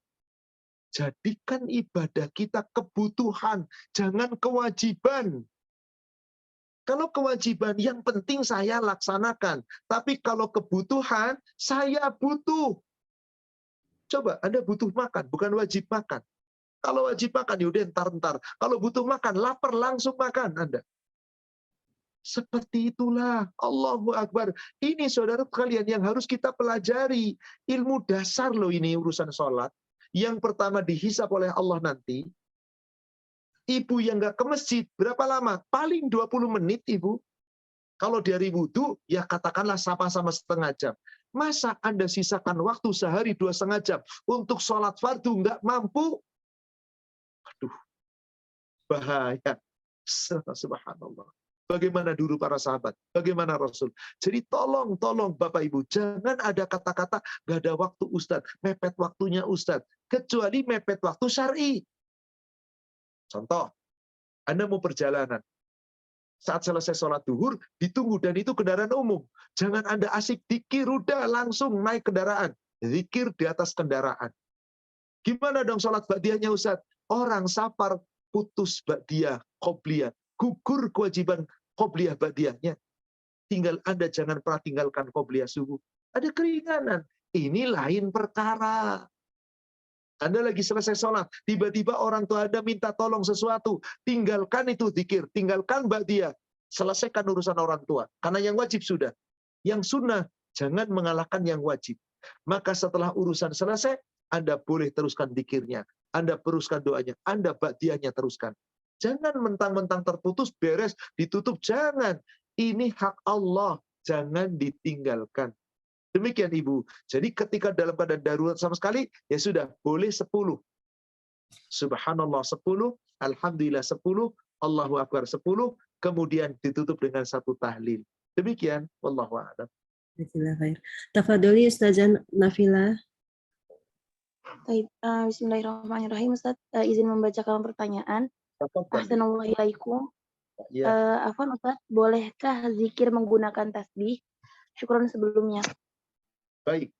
Jadikan ibadah kita kebutuhan, jangan kewajiban. Kalau kewajiban, yang penting saya laksanakan. Tapi kalau kebutuhan, saya butuh. Coba, Anda butuh makan, bukan wajib makan. Kalau wajib makan, yaudah ntar-ntar. Kalau butuh makan, lapar, langsung makan Anda. Seperti itulah. Allahu Akbar. Ini saudara kalian yang harus kita pelajari. Ilmu dasar loh ini urusan sholat. Yang pertama dihisap oleh Allah nanti. Ibu yang nggak ke masjid, berapa lama? Paling 20 menit Ibu. Kalau dari wudhu, ya katakanlah sama-sama setengah jam. Masa Anda sisakan waktu sehari 2,5 jam untuk sholat fardu nggak mampu? Aduh, bahaya. Subhanallah. Bagaimana dulu para sahabat? Bagaimana Rasul? Jadi tolong Bapak Ibu, jangan ada kata-kata nggak ada waktu Ustadz, mepet waktunya Ustadz. Kecuali mepet waktu syar'i. Contoh, Anda mau perjalanan. Saat selesai sholat duhur, ditunggu, dan itu kendaraan umum. Jangan Anda asik dikir, udah langsung naik kendaraan. Zikir di atas kendaraan. Gimana dong sholat ba'diyahnya Ustadz? Orang safar putus ba'diyah, qobliyah. Gugur kewajiban qobliyah ba'diyahnya. Tinggal Anda jangan pernah tinggalkan qobliyah subuh. Ada keringanan. Ini lain perkara. Anda lagi selesai sholat, tiba-tiba orang tua Anda minta tolong sesuatu. Tinggalkan itu zikir, tinggalkan ba'diyah. Selesaikan urusan orang tua. Karena yang wajib sudah. Yang sunnah, jangan mengalahkan yang wajib. Maka setelah urusan selesai, Anda boleh teruskan zikirnya. Anda teruskan doanya. Anda ba'diyahnya teruskan. Jangan mentang-mentang terputus, beres, ditutup. Jangan. Ini hak Allah. Jangan ditinggalkan. Demikian Ibu. Jadi ketika dalam keadaan darurat sama sekali, ya sudah, boleh 10. Subhanallah 10, Alhamdulillah 10, Allahu Akbar 10, kemudian ditutup dengan 1 tahlil. Demikian, wallahu a'lam. Tafadholi Ustazah Nafila. Bismillahirrahmanirrahim Ustaz. Izin membacakan pertanyaan. Ahsanallahu ilaikum. Ya, Afwan Ustaz, bolehkah zikir menggunakan tasbih? Syukron sebelumnya. baik.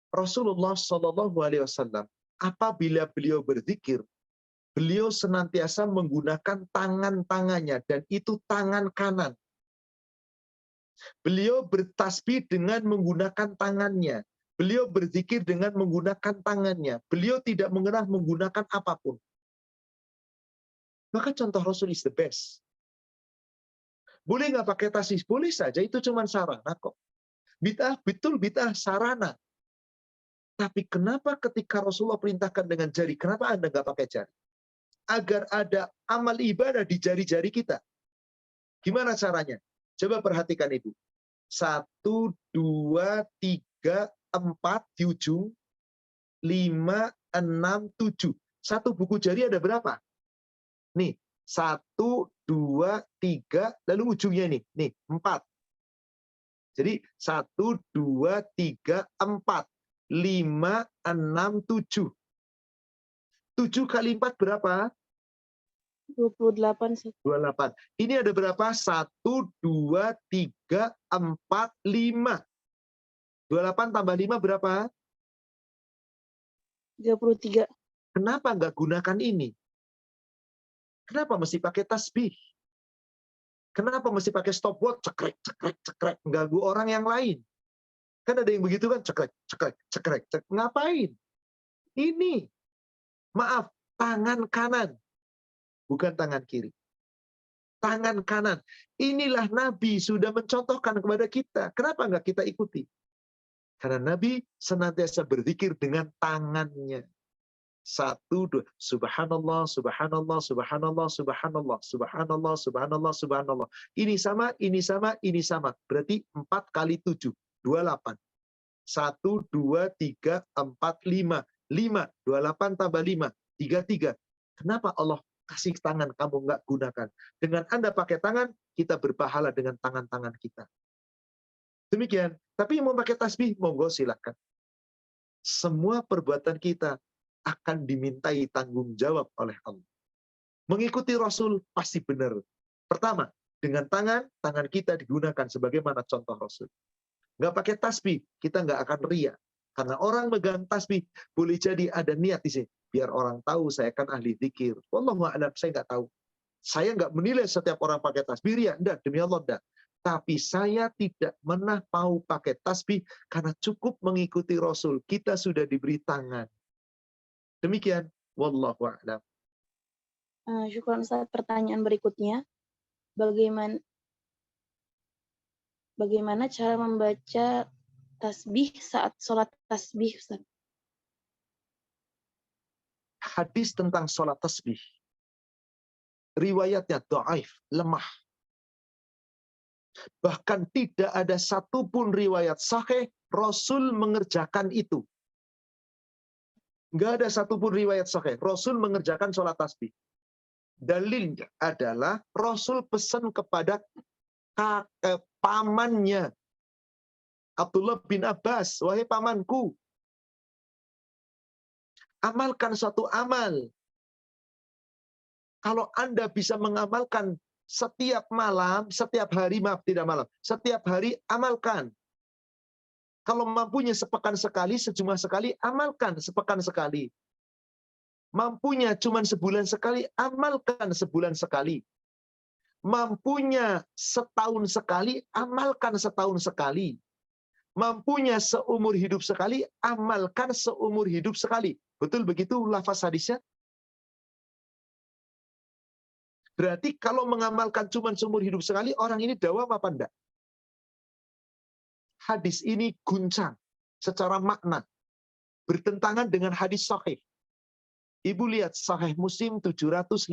Rasulullah Shallallahu Alaihi Wasallam apabila beliau berzikir, beliau senantiasa menggunakan tangan-tangannya dan itu tangan kanan. Beliau bertasbih dengan menggunakan tangannya. Beliau berzikir dengan menggunakan tangannya. Beliau tidak mengenal menggunakan apapun. Maka contoh Rasul is the best. Boleh nggak pakai tasbih? Boleh saja, itu cuma sarana kok. Bid'ah, betul bid'ah, sarana. Tapi kenapa ketika Rasulullah perintahkan dengan jari, kenapa Anda nggak pakai jari? Agar ada amal ibadah di jari-jari kita. Gimana caranya? Coba perhatikan Ibu. 1, 2, 3, 4 di ujung, 5, 6, 7. Satu buku jari ada berapa? Nih, 1, 2, 3, lalu ujungnya nih 4. Jadi 1, 2, 3, 4, 5, 6, 7. 7 kali 4 berapa? 28. 28. Ini ada berapa? 1, 2, 3, 4, 5. 28 tambah 5 berapa? 33. Kenapa nggak gunakan ini? Kenapa mesti pakai tasbih? Kenapa mesti pakai stopwatch? Cekrek, cekrek, cekrek. Mengganggu orang yang lain. Kan ada yang begitu kan? Cekrek, cekrek, cekrek, cekrek. Ngapain? Ini. Maaf, tangan kanan. Bukan tangan kiri. Tangan kanan. Inilah Nabi sudah mencontohkan kepada kita. Kenapa nggak kita ikuti? Karena Nabi senantiasa berzikir dengan tangannya. 1, 2. Subhanallah, subhanallah, subhanallah, subhanallah, subhanallah, subhanallah, subhanallah. Ini sama, ini sama, ini sama. Berarti 4 kali 7. 28. 1, 2, 3, 4, 5. 5. 28 tambah 5. 33. Kenapa Allah kasih tangan kamu nggak gunakan? Dengan Anda pakai tangan, kita berpahala dengan tangan-tangan kita. Demikian. Tapi mau pakai tasbih, monggo silakan. Semua perbuatan kita akan dimintai tanggung jawab oleh Allah. Mengikuti Rasul pasti benar. Pertama, dengan tangan kita digunakan sebagaimana contoh Rasul. Nggak pakai tasbih, kita nggak akan ria. Karena orang megang tasbih, boleh jadi ada niat di sini. Biar orang tahu saya kan ahli zikir. Wallahu a'lam, saya nggak tahu. Saya nggak menilai setiap orang pakai tasbih ria. Enggak, demi Allah enggak. Tapi saya tidak pernah mau pakai tasbih karena cukup mengikuti Rasul. Kita sudah diberi tangan. Demikian. Wallahu a'lam. Syukron Ustaz. Pertanyaan berikutnya, bagaimana cara membaca tasbih saat sholat tasbih, Ustaz? Hadis tentang sholat tasbih. Riwayatnya dhaif, lemah. Bahkan tidak ada satupun riwayat sahih Rasul mengerjakan itu. Nggak ada satupun riwayat sahih Rasul mengerjakan sholat tasbih. Dalilnya adalah Rasul pesan kepada pamannya Abdullah bin Abbas, wahai pamanku, amalkan suatu amal. Kalau Anda bisa mengamalkan setiap malam, setiap hari, maaf tidak malam, setiap hari amalkan. Kalau mampunya sepekan sekali, sejumlah sekali, amalkan sepekan sekali. Mampunya cuma sebulan sekali, amalkan sebulan sekali. Mampunya setahun sekali, amalkan setahun sekali. Mampunya seumur hidup sekali, amalkan seumur hidup sekali. Betul begitu lafaz hadisnya? Berarti kalau mengamalkan cuma seumur hidup sekali, orang ini dawam apa enggak? Hadis ini guncang secara makna. Bertentangan dengan hadis sahih. Ibu lihat Sahih Muslim 755.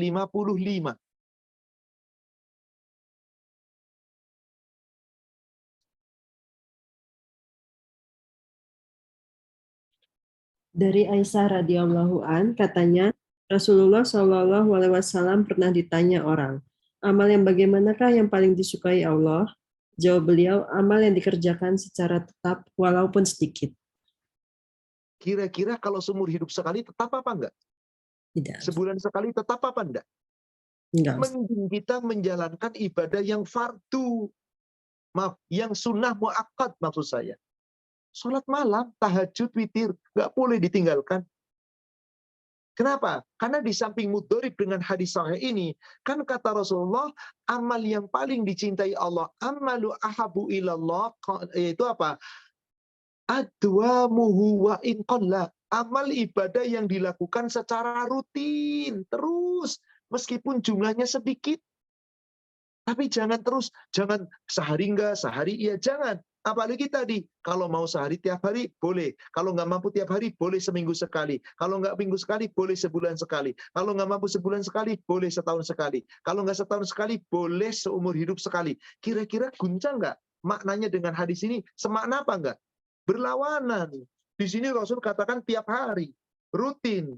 Dari Aisyah radhiyallahu an katanya Rasulullah Shallallahu alaihi wasallam pernah ditanya orang, amal yang bagaimanakah yang paling disukai Allah? Jawab beliau, amal yang dikerjakan secara tetap walaupun sedikit. Kira-kira kalau seumur hidup sekali tetap apa enggak? Tidak. Sebulan sekali tetap apa enggak? Enggak, Ustaz. Mending kita menjalankan ibadah yang fardu. Maaf, yang sunnah muakkad maksud saya. Sholat malam, tahajud, witir, nggak boleh ditinggalkan. Kenapa? Karena di samping mudorib dengan hadis sahih ini, kan kata Rasulullah, amal yang paling dicintai Allah, amalu ahabu ilallah, yaitu apa? Adwamuhu wa in qalla. Amal ibadah yang dilakukan secara rutin, terus, meskipun jumlahnya sedikit. Tapi jangan terus, jangan sehari enggak, sehari iya, jangan. Apalagi tadi, kalau mau sehari tiap hari, boleh. Kalau nggak mampu tiap hari, boleh seminggu sekali. Kalau nggak minggu sekali, boleh sebulan sekali. Kalau nggak mampu sebulan sekali, boleh setahun sekali. Kalau nggak setahun sekali, boleh seumur hidup sekali. Kira-kira guncang nggak maknanya dengan hadis ini? Semakna apa nggak? Berlawanan. Di sini Rasul katakan tiap hari, rutin.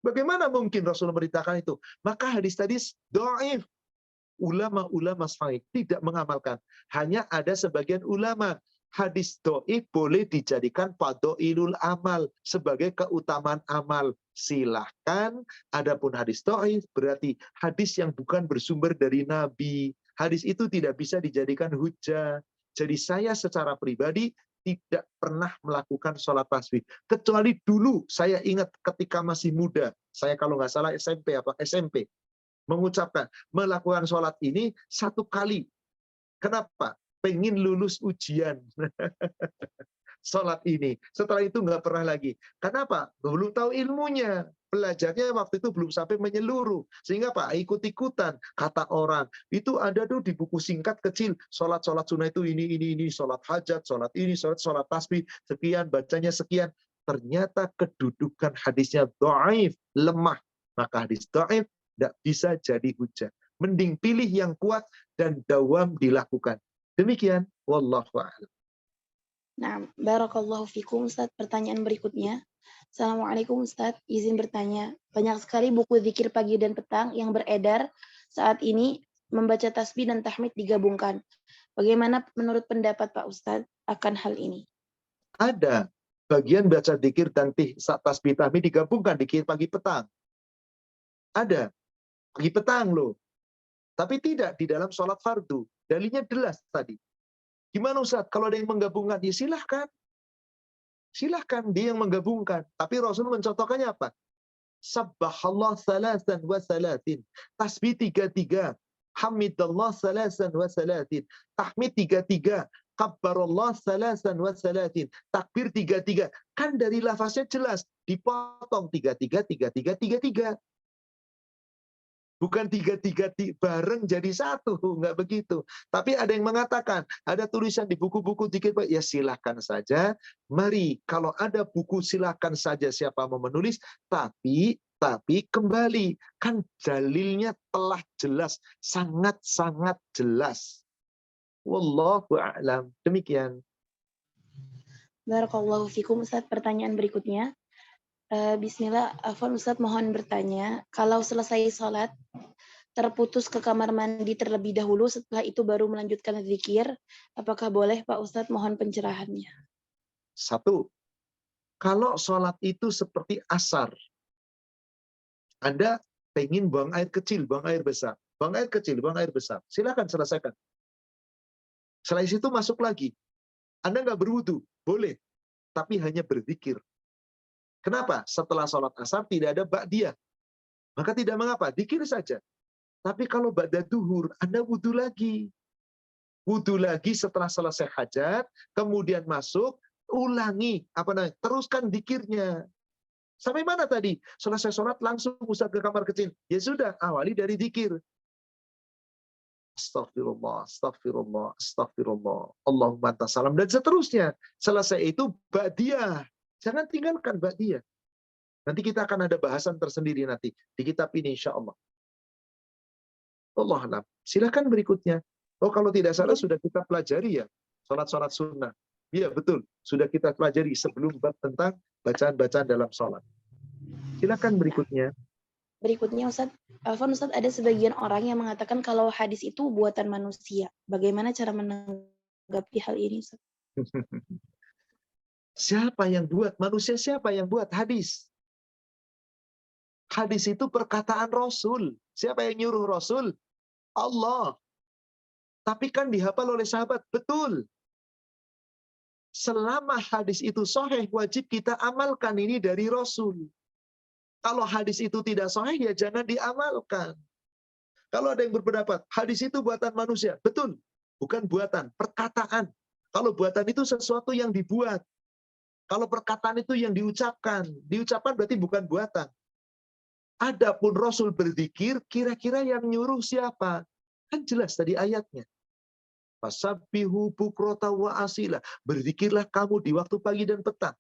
Bagaimana mungkin Rasul memberitakan itu? Maka hadis tadi dhaif. Ulama-ulama saleh tidak mengamalkan. Hanya ada sebagian ulama. Hadis dhaif boleh dijadikan fadhailul amal, sebagai keutamaan amal. Silahkan. Adapun hadis dhaif berarti hadis yang bukan bersumber dari Nabi. Hadis itu tidak bisa dijadikan hujah. Jadi saya secara pribadi tidak pernah melakukan sholat tasbih. Kecuali dulu saya ingat ketika masih muda. Saya kalau nggak salah SMP. Mengucapkan, melakukan sholat ini satu kali. Kenapa? Pengen lulus ujian. Sholat ini. Setelah itu nggak pernah lagi. Kenapa? Belum tahu ilmunya. Belajarnya waktu itu belum sampai menyeluruh. Sehingga Pak, ikut-ikutan. Kata orang, itu ada tuh di buku singkat kecil. Sholat-sholat sunnah itu ini. Sholat hajat, sholat ini, sholat tasbih. Sekian, bacanya sekian. Ternyata kedudukan hadisnya dhaif, lemah. Maka hadis dhaif tidak bisa jadi hujah. Mending pilih yang kuat dan dawam dilakukan. Demikian, wallahu a'lam. Nah, barakallahu fikum Ustaz. Pertanyaan berikutnya. Assalamualaikum Ustaz, izin bertanya. Banyak sekali buku zikir pagi dan petang yang beredar saat ini membaca tasbih dan tahmid digabungkan. Bagaimana menurut pendapat Pak Ustaz akan hal ini? Ada bagian baca zikir dan tasbih tahmid digabungkan zikir pagi petang. Ada. Pagi petang loh. Tapi tidak di dalam sholat fardu. Dalilnya jelas tadi. Gimana Ustaz? Kalau ada yang menggabungkan, ya silahkan. Silahkan dia yang menggabungkan. Tapi Rasul mencontohkannya apa? Subhanallah salasan wa salatin. Tasbih 33. Hamidallah salasan wa salatin. Tahmid 33. Kabbarallah salasan wa salatin. Takbir 33. Kan dari lafaznya jelas. Dipotong 33. Bukan 3 bareng jadi satu, nggak begitu. Tapi ada yang mengatakan, ada tulisan di buku-buku zikir, ya silahkan saja. Mari, kalau ada buku silahkan saja siapa mau menulis, tapi kembali, kan dalilnya telah jelas, sangat-sangat jelas. Wallahu a'lam. Demikian. Barakallahu fikum Ustaz. Pertanyaan berikutnya. Bismillah, Afwan Ustaz mohon bertanya, kalau selesai sholat, terputus ke kamar mandi terlebih dahulu, setelah itu baru melanjutkan zikir, apakah boleh Pak Ustadz? Mohon pencerahannya. Satu, kalau sholat itu seperti asar, Anda pengen buang air kecil, buang air besar, buang air kecil, buang air besar, silakan selesaikan. Setelah itu masuk lagi. Anda nggak berwudu, boleh, tapi hanya berzikir. Kenapa? Setelah sholat asar tidak ada ba'diyah. Maka tidak mengapa, zikir saja. Tapi kalau ba'da duhur, Anda wudu lagi. Wudu lagi setelah selesai hajat, kemudian masuk, ulangi, teruskan zikirnya. Sampai mana tadi? Selesai sholat langsung Ustaz ke kamar kecil. Ya sudah, awali dari zikir. Astagfirullah, astagfirullah, astagfirullah. Allahumma anta salam, dan seterusnya. Selesai itu ba'diyah. Jangan tinggalkan ba'diyah. Nanti kita akan ada bahasan tersendiri nanti di kitab ini insya Allah. Allahuakbar. Silakan berikutnya. Oh, kalau tidak salah sudah kita pelajari ya, sholat-sholat sunnah. Iya betul, sudah kita pelajari sebelum bab tentang bacaan-bacaan dalam sholat. Silakan berikutnya. Berikutnya Ustadz, Ustadz, ada sebagian orang yang mengatakan kalau hadis itu buatan manusia. Bagaimana cara menanggapi hal ini Ustadz? Siapa yang buat? Manusia siapa yang buat hadis? Hadis itu perkataan Rasul. Siapa yang nyuruh Rasul? Allah. Tapi kan dihafal oleh sahabat. Betul. Selama hadis itu sahih, wajib kita amalkan, ini dari Rasul. Kalau hadis itu tidak sahih, ya jangan diamalkan. Kalau ada yang berpendapat, hadis itu buatan manusia. Betul. Bukan buatan, perkataan. Kalau buatan itu sesuatu yang dibuat. Kalau perkataan itu yang diucapkan. Diucapkan berarti bukan buatan. Adapun Rasul berzikir, kira-kira yang nyuruh siapa? Kan jelas tadi ayatnya. Fasabbihu bukrata wa asila. Berzikirlah kamu di waktu pagi dan petang.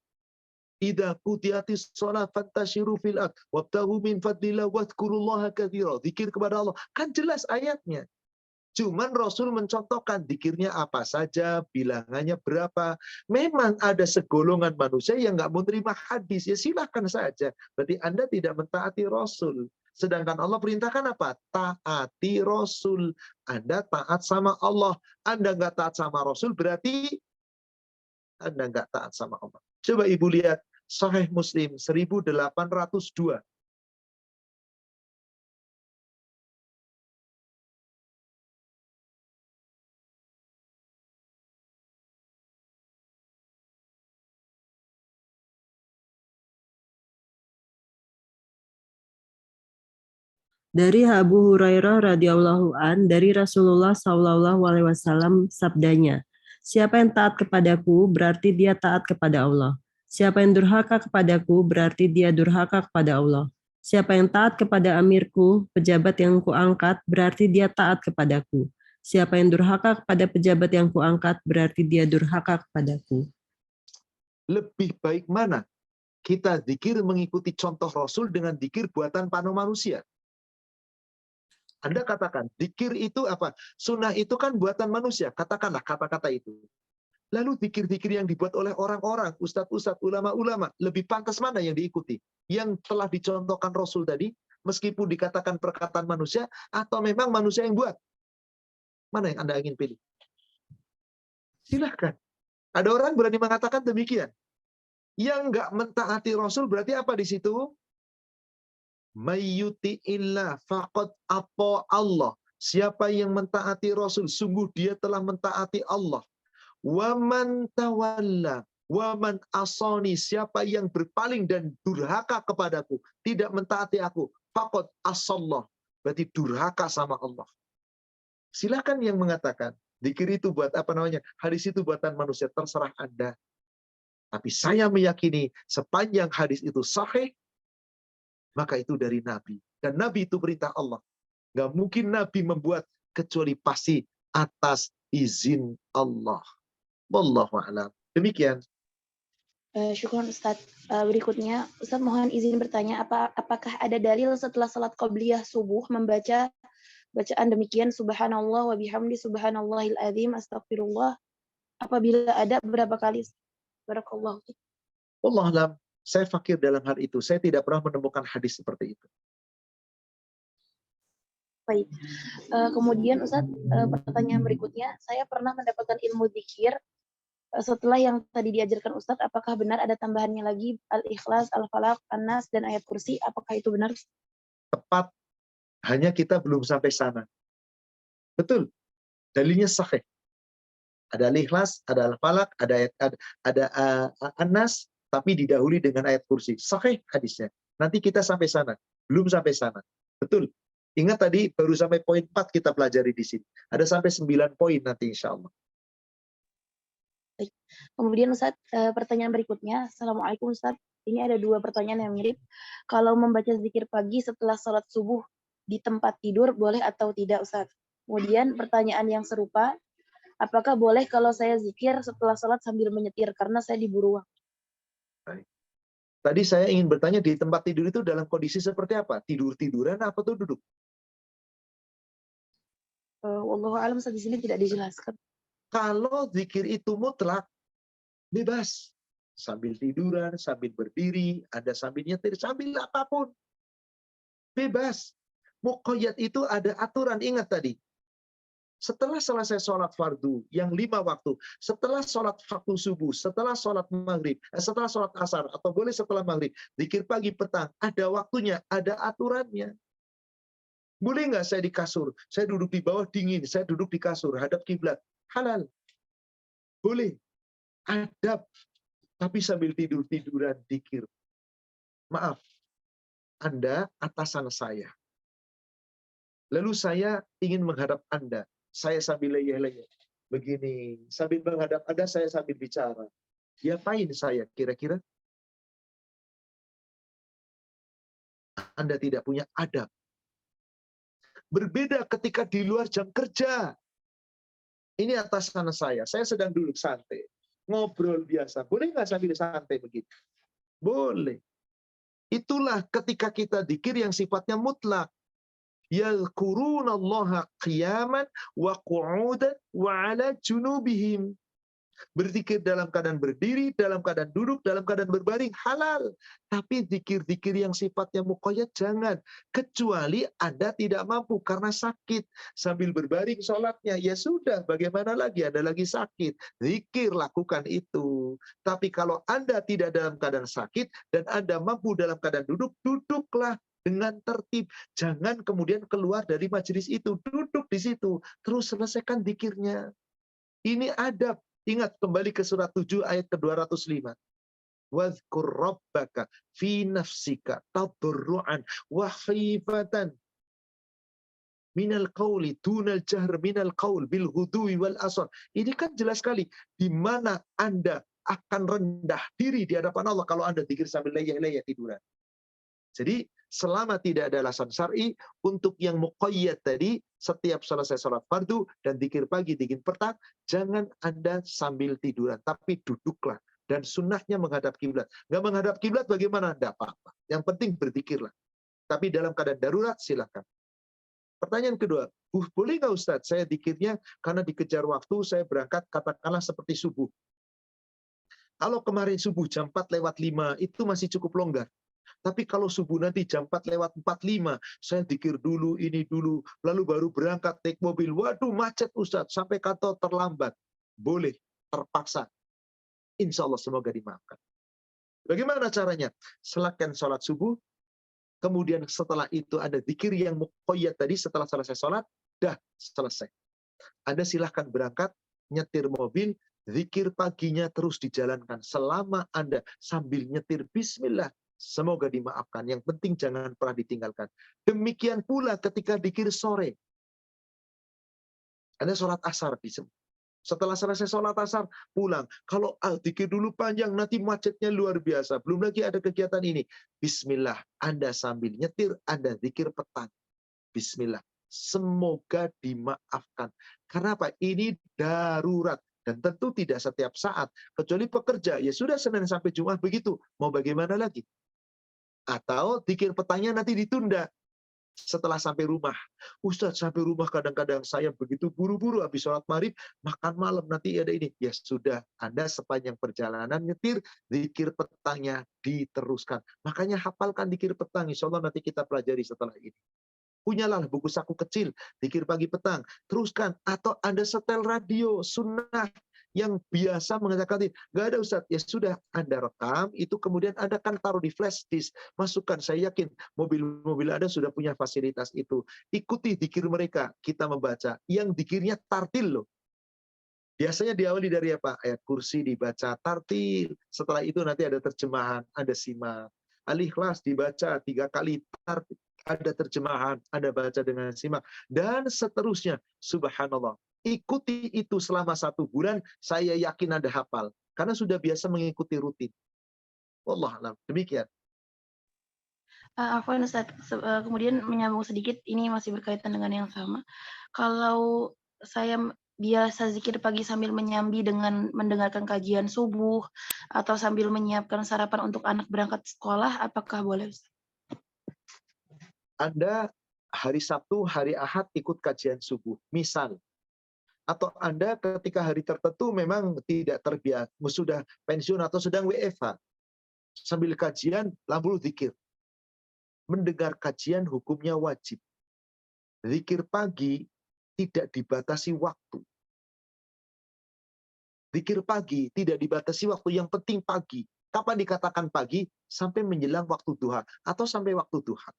Idza qutiyatis shalah fantashiru fil ard wabtaghu min fadlillah wadhkurullaha katsira. Zikir kepada Allah. Kan jelas ayatnya. Cuman Rasul mencontohkan zikirnya apa saja, bilangannya berapa. Memang ada segolongan manusia yang nggak mau terima hadis. Ya silahkan saja. Berarti Anda tidak mentaati Rasul. Sedangkan Allah perintahkan apa? Taati Rasul. Anda taat sama Allah. Anda nggak taat sama Rasul, berarti Anda nggak taat sama Allah. Coba Ibu lihat Sahih Muslim 1802. Dari Abu Hurairah radhiyallahu an dari Rasulullah Shallallahu alaihi wasallam sabdanya, siapa yang taat kepadaku berarti dia taat kepada Allah. Siapa yang durhaka kepadaku berarti dia durhaka kepada Allah. Siapa yang taat kepada amirku, pejabat yang kuangkat berarti dia taat kepadaku. Siapa yang durhaka kepada pejabat yang kuangkat berarti dia durhaka kepadaku. Lebih baik mana? Kita zikir mengikuti contoh Rasul dengan zikir buatan panu manusia. Anda katakan, zikir itu apa? Sunnah itu kan buatan manusia. Katakanlah kata-kata itu. Lalu zikir-zikir yang dibuat oleh orang-orang, ustadz-ustadz, ulama-ulama, lebih pantas mana yang diikuti? Yang telah dicontohkan Rasul tadi, meskipun dikatakan perkataan manusia, atau memang manusia yang buat? Mana yang Anda ingin pilih? Silahkan. Ada orang berani mengatakan demikian. Yang nggak mentaati Rasul berarti apa di situ? Mayyuti illah faqad atta Allah. Siapa yang mentaati Rasul, sungguh dia telah mentaati Allah. Waman tawalla, waman asani, siapa yang berpaling dan durhaka kepadaku, tidak mentaati aku, faqad asallah, berarti durhaka sama Allah. Silakan yang mengatakan, zikir itu buat apa namanya? Hadis itu buatan manusia, terserah Anda. Tapi saya meyakini sepanjang hadis itu sahih, maka itu dari Nabi. Dan Nabi itu perintah Allah. Nggak mungkin Nabi membuat kecuali pasti atas izin Allah. Wallahu a'lam. Demikian. Syukron Ustadz. Berikutnya, Ustadz mohon izin bertanya, apakah ada dalil setelah salat qobliyah subuh membaca bacaan demikian, subhanallah wa bihamdi subhanallahil azim astagfirullah, apabila ada berapa kali? Barakallahu. Wallahu a'lam. Saya fakir dalam hal itu. Saya tidak pernah menemukan hadis seperti itu. Baik. Kemudian Ustadz, pertanyaan berikutnya, saya pernah mendapatkan ilmu zikir setelah yang tadi diajarkan Ustadz, apakah benar ada tambahannya lagi Al-Ikhlas, Al-Falaq, An-Nas, dan ayat kursi? Apakah itu benar? Tepat. Hanya kita belum sampai sana. Betul. Dalilnya sahih. Ada Al-Ikhlas, ada Al-Falaq, ada An-Nas, tapi didahului dengan ayat kursi. Sahih hadisnya. Nanti kita sampai sana. Belum sampai sana. Betul. Ingat tadi baru sampai poin 4 kita pelajari di sini. Ada sampai 9 poin nanti insya Allah. Kemudian Ustadz, pertanyaan berikutnya. Assalamualaikum Ustadz. Ini ada 2 pertanyaan yang mirip. Kalau membaca zikir pagi setelah sholat subuh di tempat tidur, boleh atau tidak Ustadz? Kemudian pertanyaan yang serupa, apakah boleh kalau saya zikir setelah sholat sambil menyetir karena saya diburu waktu? Tadi saya ingin bertanya, di tempat tidur itu dalam kondisi seperti apa? Tidur-tiduran apa tuh duduk? Wallahu a'lam, di sini tidak dijelaskan. Kalau zikir itu mutlak, bebas. Sambil tiduran, sambil berdiri, ada sambil nyetir, sambil apapun. Bebas. Muqayyad itu ada aturan, ingat tadi. Setelah selesai sholat fardu yang 5 waktu, setelah sholat waktu subuh, setelah sholat maghrib, setelah sholat asar, atau boleh setelah maghrib, zikir pagi petang, ada waktunya, ada aturannya. Boleh nggak saya di kasur? Saya duduk di bawah dingin, saya duduk di kasur, hadap kiblat. Halal. Boleh. Adab. Tapi sambil tidur-tiduran zikir. Maaf, Anda atasan saya. Lalu saya ingin menghadap Anda. Saya sambil leyeh-leyeh. Begini. Sambil menghadap Anda, saya sambil bicara. Diapain saya kira-kira? Anda tidak punya adab. Berbeda ketika di luar jam kerja. Ini atasan saya sedang duduk santai. Ngobrol biasa. Boleh nggak sambil santai begitu? Boleh. Itulah ketika kita zikir yang sifatnya mutlak. Yadhkurunallaha qiyaman wa qu'udan wa ala junubihim. Berzikir dalam keadaan berdiri, dalam keadaan duduk, dalam keadaan berbaring, halal. Tapi zikir-zikir yang sifatnya muqayyad jangan. Kecuali Anda tidak mampu karena sakit. Sambil berbaring sholatnya, ya sudah, bagaimana lagi? Anda lagi sakit. Zikir, lakukan itu. Tapi kalau Anda tidak dalam keadaan sakit, dan Anda mampu dalam keadaan duduk, duduklah dengan tertib. Jangan kemudian keluar dari majelis itu. Duduk di situ. Terus selesaikan zikirnya. Ini adab. Ingat, kembali ke surat 7 ayat ke-205. Wadhkur rabbaka fi nafsika tadarruan wa khifatan minal qawli dunal jahr minal qawl bil ghudwi wal asar. Ini kan jelas sekali di mana Anda akan rendah diri di hadapan Allah kalau Anda zikir sambil leyeh-leyeh tiduran. Jadi selama tidak ada alasan syar'i untuk yang muqayyad tadi, setiap selesai sholat fardu dan zikir pagi, zikir petang, jangan Anda sambil tiduran, tapi duduklah. Dan sunnahnya menghadap kiblat. Nggak menghadap kiblat bagaimana? Nggak apa-apa. Yang penting berzikirlah. Tapi dalam keadaan darurat silakan. Pertanyaan kedua, boleh nggak Ustadz saya zikirnya karena dikejar waktu, saya berangkat katakanlah seperti subuh. Kalau kemarin subuh jam 4:05 itu masih cukup longgar. Tapi kalau subuh nanti jam 4:45, saya zikir dulu, ini dulu, lalu baru berangkat naik mobil. Waduh, macet Ustadz, sampai kantor terlambat. Boleh, terpaksa. Insya Allah semoga dimaafkan. Bagaimana caranya? Silakan sholat subuh, kemudian setelah itu ada zikir yang muqayyad tadi, setelah selesai sholat, dah selesai. Anda silahkan berangkat, nyetir mobil, zikir paginya terus dijalankan. Selama Anda sambil nyetir, bismillah, semoga dimaafkan. Yang penting jangan pernah ditinggalkan. Demikian pula ketika zikir sore. Anda sholat asar. Setelah selesai sholat asar, pulang. Kalau zikir dulu panjang, nanti macetnya luar biasa. Belum lagi ada kegiatan ini. Bismillah. Anda sambil nyetir, Anda zikir petang. Bismillah. Semoga dimaafkan. Karena apa? Ini darurat. Dan tentu tidak setiap saat. Kecuali pekerja. Ya sudah, Senin sampai Jumat begitu. Mau bagaimana lagi? Atau zikir petangnya nanti ditunda setelah sampai rumah. Ustadz, sampai rumah kadang-kadang saya begitu buru-buru habis sholat maghrib, makan malam, nanti ada ini. Ya sudah, Anda sepanjang perjalanan nyetir, zikir petangnya diteruskan. Makanya hafalkan zikir petang. Insya Allah nanti kita pelajari setelah ini. Punyalah buku saku kecil, zikir pagi petang. Teruskan. Atau Anda setel radio, sunnah, yang biasa mengatakan, nggak ada Ustadz, ya sudah, Anda rekam, itu kemudian Anda kan taruh di flash disk, masukkan, saya yakin mobil-mobil Anda sudah punya fasilitas itu. Ikuti zikir mereka, kita membaca, yang zikirnya tartil loh. Biasanya diawali dari apa? Ayat kursi dibaca tartil, setelah itu nanti ada terjemahan, ada simak. Al-Ikhlas dibaca 3 kali tartil, ada terjemahan, ada baca dengan simak, dan seterusnya. Subhanallah. Ikuti itu selama 1 bulan, saya yakin Anda hafal. Karena sudah biasa mengikuti rutin. Wallahualam. Demikian. Afwan Ustaz, kemudian menyambung sedikit, ini masih berkaitan dengan yang sama. Kalau saya biasa zikir pagi sambil menyambi dengan mendengarkan kajian subuh, atau sambil menyiapkan sarapan untuk anak berangkat sekolah, apakah boleh Ustaz? Anda hari Sabtu, hari Ahad ikut kajian subuh. Misal. Atau Anda ketika hari tertentu memang tidak terbiasa, sudah pensiun atau sedang WFH. Sambil kajian, lalu zikir. Mendengar kajian hukumnya wajib. Zikir pagi tidak dibatasi waktu. Zikir pagi tidak dibatasi waktu, yang penting pagi. Kapan dikatakan pagi? Sampai menjelang waktu duha atau sampai waktu duha.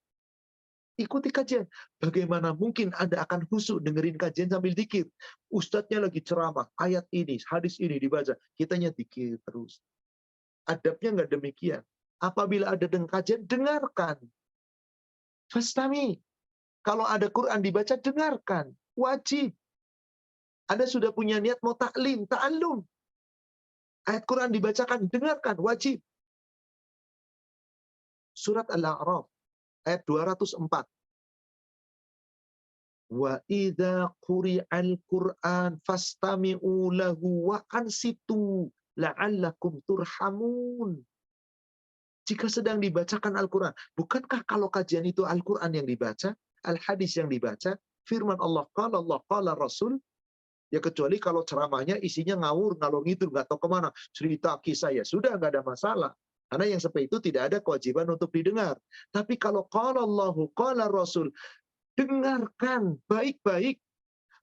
Ikuti kajian. Bagaimana mungkin Anda akan khusyuk dengerin kajian sambil zikir? Ustadznya lagi ceramah, ayat ini, hadis ini dibaca. Kitanya zikir terus. Adabnya nggak demikian. Apabila ada kajian, dengarkan. Fastami. Kalau ada Quran dibaca, dengarkan. Wajib. Anda sudah punya niat mau taklim, ta'allum. Ayat Quran dibacakan, dengarkan, wajib. Surat Al-A'raf, ayat 204. Wa idza quri'al Qur'an fastami'u lahu wa ansitu la'allakum turhamun. Jika sedang dibacakan Al-Quran, bukankah kalau kajian itu Al-Quran yang dibaca, Al-Hadis yang dibaca, firman Allah, qala Rasul, ya kecuali kalau ceramahnya isinya ngawur, ngalor ngidul, nggak tahu kemana, cerita kisah, ya sudah, nggak ada masalah. Karena yang seperti itu tidak ada kewajiban untuk didengar. Tapi kalau qala Allahu, qala Rasul, dengarkan baik-baik.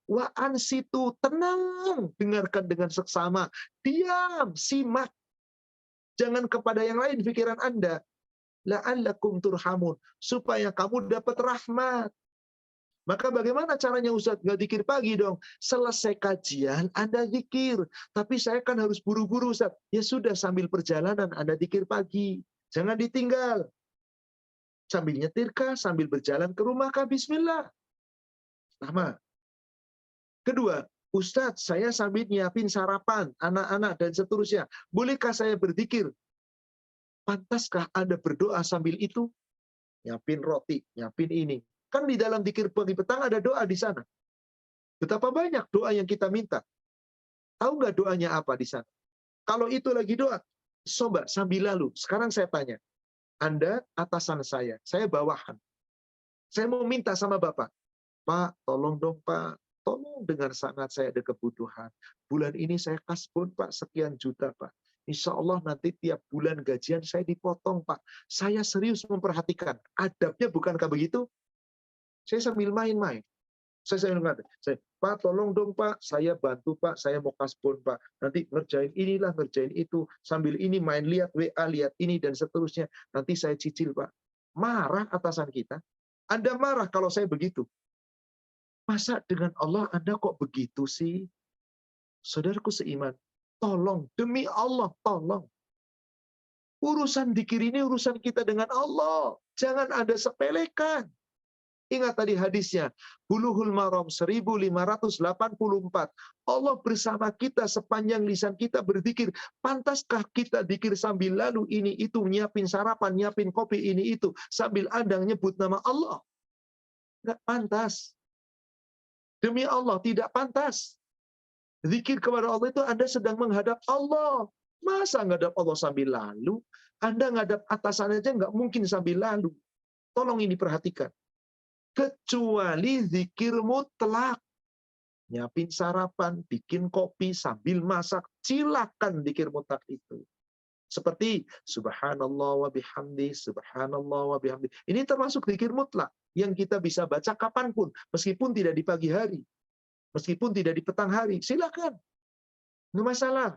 Wa ansitu, tenang, dengarkan dengan seksama. Diam, simak. Jangan kepada yang lain pikiran Anda. La'allakum turhamun, supaya kamu dapat rahmat. Maka bagaimana caranya Ustaz? Nggak zikir pagi dong. Selesai kajian, Anda zikir. Tapi saya kan harus buru-buru Ustaz. Ya sudah, sambil perjalanan Anda zikir pagi. Jangan ditinggal. Sambil nyetirkah, sambil berjalan ke rumah kah, bismillah. Pertama. Kedua, Ustadz, saya sambil nyiapin sarapan, anak-anak, dan seterusnya. Bolehkah saya berzikir? Pantaskah Anda berdoa sambil itu? Nyiapin roti, nyiapin ini. Kan di dalam zikir pagi petang ada doa di sana. Betapa banyak doa yang kita minta. Tahu nggak doanya apa di sana? Kalau itu lagi doa, coba sambil lalu. Sekarang saya tanya, Anda atasan saya bawahan. Saya mau minta sama Bapak, Pak, tolong dong Pak, tolong dengan sangat saya ada kebutuhan. Bulan ini saya kasbon Pak, sekian juta Pak. Insya Allah nanti tiap bulan gajian saya dipotong Pak. Saya serius memperhatikan. Adabnya bukankah begitu? Saya sambil main-main. Saya mengatakan, Pak tolong dong Pak, saya bantu Pak, saya mau kasbon Pak. Nanti ngerjain inilah, ngerjain itu. Sambil ini main lihat WA, lihat ini dan seterusnya. Nanti saya cicil Pak. Marah atasan kita. Anda marah kalau saya begitu. Masa dengan Allah Anda kok begitu sih? Saudaraku seiman, tolong, demi Allah, tolong. Urusan zikir ini urusan kita dengan Allah. Jangan Anda sepelekan. Ingat tadi hadisnya, Bulughul Maram 1584. Allah bersama kita sepanjang lisan kita berzikir. Pantaskah kita zikir sambil lalu ini itu, nyiapin sarapan, nyiapin kopi ini itu, sambil Anda nyebut nama Allah? Enggak pantas. Demi Allah, tidak pantas. Zikir kepada Allah itu Anda sedang menghadap Allah. Masa ngadap Allah sambil lalu? Anda ngadap atasan aja nggak mungkin sambil lalu. Tolong ini perhatikan. Kecuali zikir mutlak. Nyiapin sarapan, bikin kopi, sambil masak. Silakan zikir mutlak itu. Seperti subhanallah wa bihamdi, subhanallah wa bihamdi. Ini termasuk zikir mutlak yang kita bisa baca kapanpun, meskipun tidak di pagi hari, meskipun tidak di petang hari. Silakan. Nggak masalah.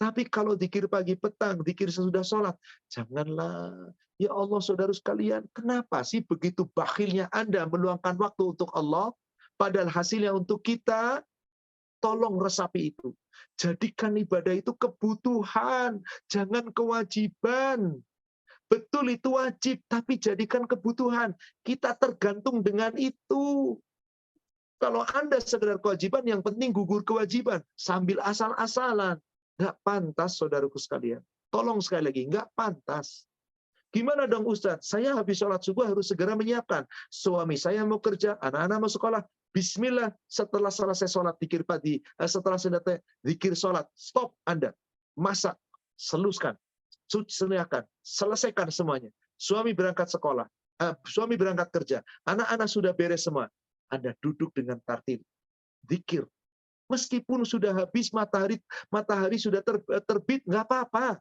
Tapi kalau zikir pagi petang, zikir sesudah sholat, janganlah. Ya Allah, saudara sekalian, kenapa sih begitu bakhilnya Anda meluangkan waktu untuk Allah, padahal hasilnya untuk kita? Tolong resapi itu. Jadikan ibadah itu kebutuhan, jangan kewajiban. Betul itu wajib, tapi jadikan kebutuhan. Kita tergantung dengan itu. Kalau Anda sekedar kewajiban, yang penting gugur kewajiban. Sambil asal-asalan. Nggak pantas, saudaraku sekalian. Tolong sekali lagi, nggak pantas. Gimana dong Ustadz? Saya habis sholat subuh harus segera menyiapkan. Suami saya mau kerja, anak-anak mau sekolah. Bismillah, setelah selesai sholat, zikir pagi. Setelah selesai zikir sholat, stop Anda. Masak, seluskan, sediakan, selesaikan semuanya. Suami berangkat sekolah, suami berangkat kerja. Anak-anak sudah beres semua. Anda duduk dengan tartil. Zikir. Meskipun sudah habis matahari sudah terbit, nggak apa-apa.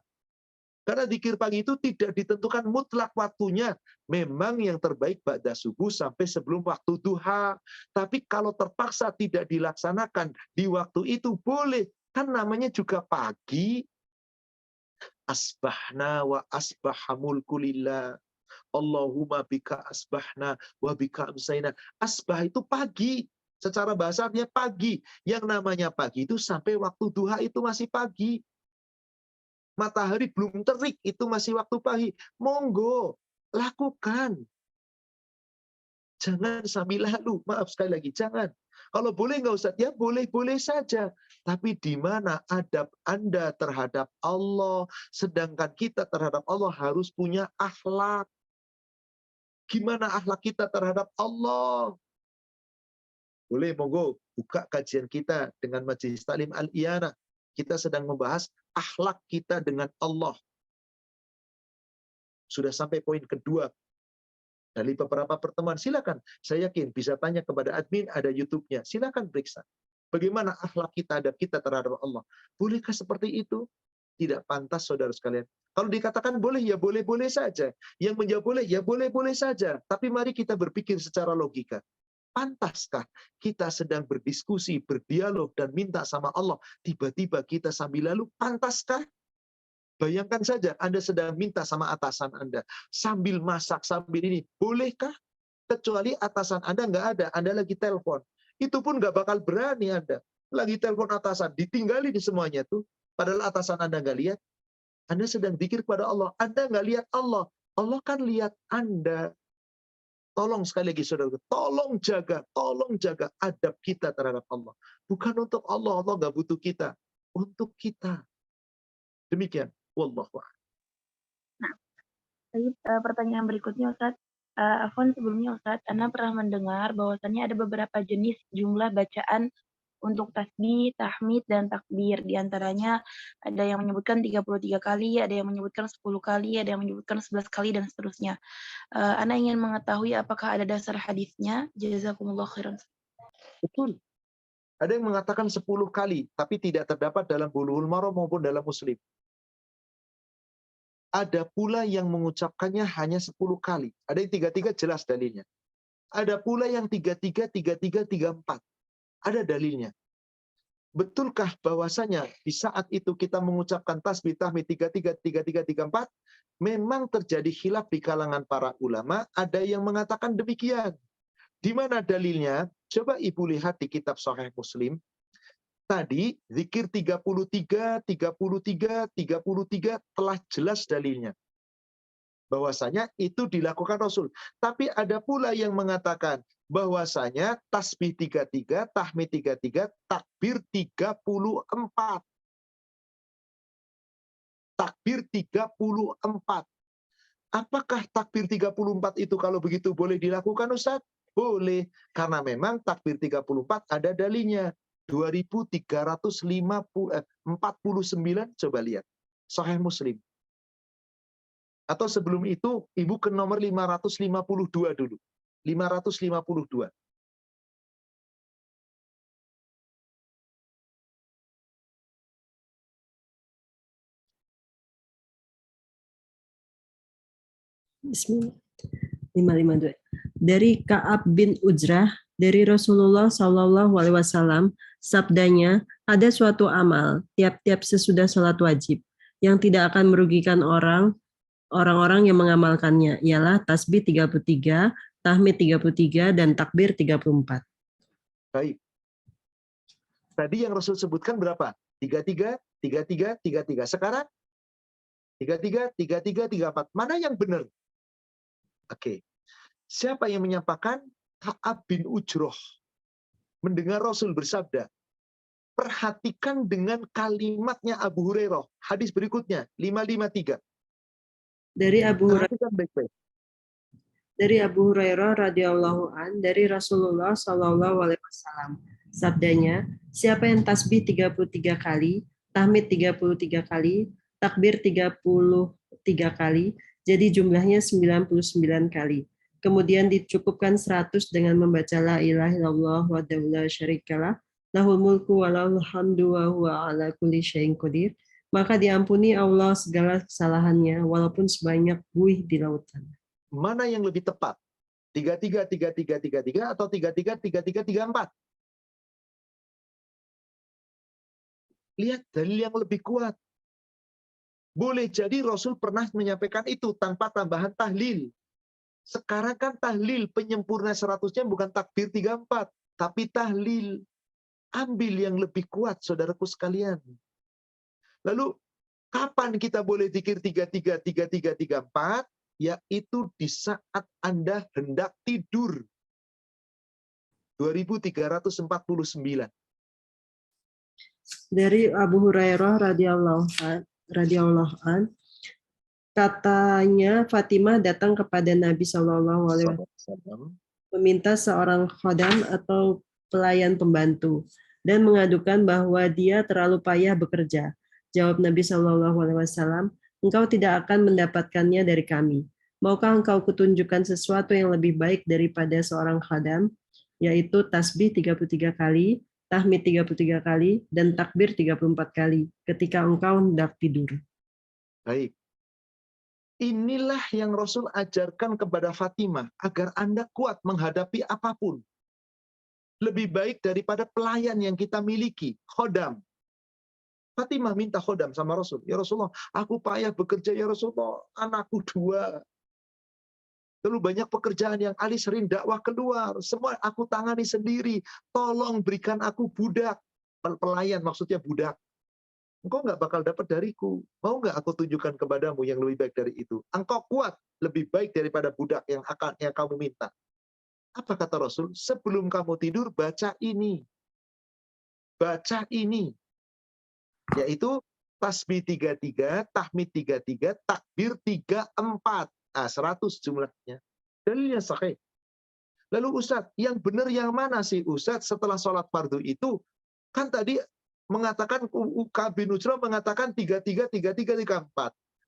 Karena zikir pagi itu tidak ditentukan mutlak waktunya. Memang yang terbaik ba'da subuh sampai sebelum waktu duha. Tapi kalau terpaksa tidak dilaksanakan di waktu itu boleh. Kan namanya juga pagi. Asbahna wa asbaha mulku lillah. Allahumma bika asbahna wa bika amsayna. Asbah itu pagi. Secara bahasa artinya pagi. Yang namanya pagi itu sampai waktu duha itu masih pagi. Matahari belum terik, itu masih waktu pagi. Monggo, lakukan. Jangan sambil lalu. Maaf sekali lagi, jangan. Kalau boleh nggak Ustaz? Ya boleh-boleh saja. Tapi di mana adab Anda terhadap Allah, sedangkan kita terhadap Allah harus punya akhlak. Gimana akhlak kita terhadap Allah? Boleh, monggo, buka kajian kita dengan Majelis Taklim Al-Iyana. Kita sedang membahas akhlak kita dengan Allah. Sudah sampai poin kedua dari beberapa pertemuan. Silakan, saya yakin bisa tanya kepada admin, ada YouTube-nya. Silakan periksa. Bagaimana akhlak kita, adab kita terhadap Allah. Bolehkah seperti itu? Tidak pantas, saudara sekalian. Kalau dikatakan boleh, ya boleh-boleh saja. Yang menjawab boleh, ya boleh-boleh saja. Tapi mari kita berpikir secara logika. Pantaskah kita sedang berdiskusi, berdialog, dan minta sama Allah, tiba-tiba kita sambil lalu, pantaskah? Bayangkan saja, Anda sedang minta sama atasan Anda, sambil masak, sambil ini, bolehkah? Kecuali atasan Anda nggak ada, Anda lagi telepon. Itu pun nggak bakal berani Anda. Lagi telepon atasan, ditinggalin semuanya tuh. Padahal atasan Anda nggak lihat. Anda sedang zikir kepada Allah, Anda nggak lihat Allah. Allah kan lihat Anda. Tolong sekali lagi saudara, tolong jaga adab kita terhadap Allah. Bukan untuk Allah, Allah nggak butuh kita. Untuk kita. Demikian. Wallahu a'lam. Nah, pertanyaan berikutnya Ustaz. Afwan sebelumnya Ustaz, Ana pernah mendengar bahwasannya ada beberapa jenis jumlah bacaan untuk tasbih, tahmid, dan takbir. Di antaranya ada yang menyebutkan 33 kali, ada yang menyebutkan 10 kali, ada yang menyebutkan 11 kali, dan seterusnya. Ana ingin mengetahui apakah ada dasar hadisnya. Jazakumullah khairan. Betul. Ada yang mengatakan 10 kali, tapi tidak terdapat dalam Bulughul Maram maupun dalam Muslim. Ada pula yang mengucapkannya hanya 10 kali. Ada yang 33 jelas dalilnya. Ada pula yang 33, 33, 34. Ada dalilnya. Betulkah bahwasanya di saat itu kita mengucapkan tasbih tahmid 33, 33, 34, memang terjadi khilaf di kalangan para ulama, ada yang mengatakan demikian. Di mana dalilnya? Coba Ibu lihat di kitab Sahih Muslim. Tadi zikir 33, 33, 33 telah jelas dalilnya. Bahwasanya itu dilakukan Rasul. Tapi ada pula yang mengatakan bahwasanya tasbih 33, tahmid 33, takbir 34. Takbir 34. Apakah takbir 34 itu kalau begitu boleh dilakukan Ustaz? Boleh. Karena memang takbir 34 ada dalilnya. 2349, coba lihat. Sahih Muslim. Atau sebelum itu, Ibu ke nomor 552 dulu. 552. Bismillah. 552. Dari Ka'ab bin Ujrah, dari Rasulullah Shallallahu Alaihi Wasallam, sabdanya, ada suatu amal tiap-tiap sesudah sholat wajib yang tidak akan merugikan orang-orang yang mengamalkannya, ialah tasbih 33, tahmid 33, dan takbir 34. Baik. Tadi yang Rasul sebutkan berapa? 33, 33, 33. Sekarang 33, 33, 34. Mana yang benar? Oke. Siapa yang menyampaikan? Ka'ab bin Ujrah. Mendengar Rasul bersabda. Perhatikan dengan kalimatnya Abu Hurairah. Hadis berikutnya, 553. Dari Abu Hurairah. Perhatikan baik-baik. Dari Abu Hurairah radhiyallahu an, dari Rasulullah Shallallahu Alaihi Wasallam, sabdanya, siapa yang tasbih 33 kali, tahmid 33 kali, takbir 33 kali, jadi jumlahnya 99 kali. Kemudian dicukupkan 100 dengan membaca la ilaha illallah wahdahu la syarikalah, lahul mulku wa lahul hamdu wa huwa ala kulli syai'in qadir. maka diampuni Allah segala kesalahannya, walaupun sebanyak buih di lautan. Mana yang lebih tepat? 33, 33, 33 atau 33, 33, 34? Lihat dalil yang lebih kuat. Boleh jadi Rasul pernah menyampaikan itu tanpa tambahan tahlil. Sekarang kan tahlil penyempurna 100-nya bukan takbir 34, tapi tahlil. Ambil yang lebih kuat, saudaraku sekalian. Lalu, kapan kita boleh zikir 33, 33, 34? Yaitu di saat Anda hendak tidur. 2349. Dari Abu Hurairah radhiyallahu an, katanya Fatimah datang kepada Nabi SAW meminta seorang khodam atau pelayan pembantu dan mengadukan bahwa dia terlalu payah bekerja. Jawab Nabi SAW, engkau tidak akan mendapatkannya dari kami. Maukah engkau kutunjukkan sesuatu yang lebih baik daripada seorang khodam, yaitu tasbih 33 kali, tahmid 33 kali, dan takbir 34 kali ketika engkau hendak tidur. Baik. Inilah yang Rasul ajarkan kepada Fatimah agar Anda kuat menghadapi apapun. Lebih baik daripada pelayan yang kita miliki, khodam. Fatimah minta khodam sama Rasul. Ya Rasulullah, aku payah bekerja ya Rasulullah, anakku 2. Lalu banyak pekerjaan yang Ali sering dakwah keluar. Semua aku tangani sendiri. Tolong berikan aku budak. Pelayan maksudnya budak. Engkau nggak bakal dapat dariku. Mau nggak aku tunjukkan kepadamu yang lebih baik dari itu? Engkau kuat, lebih baik daripada budak yang kamu minta. Apa kata Rasul? Sebelum kamu tidur, baca ini. Baca ini. Yaitu tasbih 33, tahmid 33, takbir 34. 100 jumlahnya. Dalilnya sahih. Lalu Ustadz, yang benar yang mana sih Ustadz setelah sholat fardu itu? Kan tadi mengatakan Ka'ab bin Ujrah mengatakan 33, 33, 34.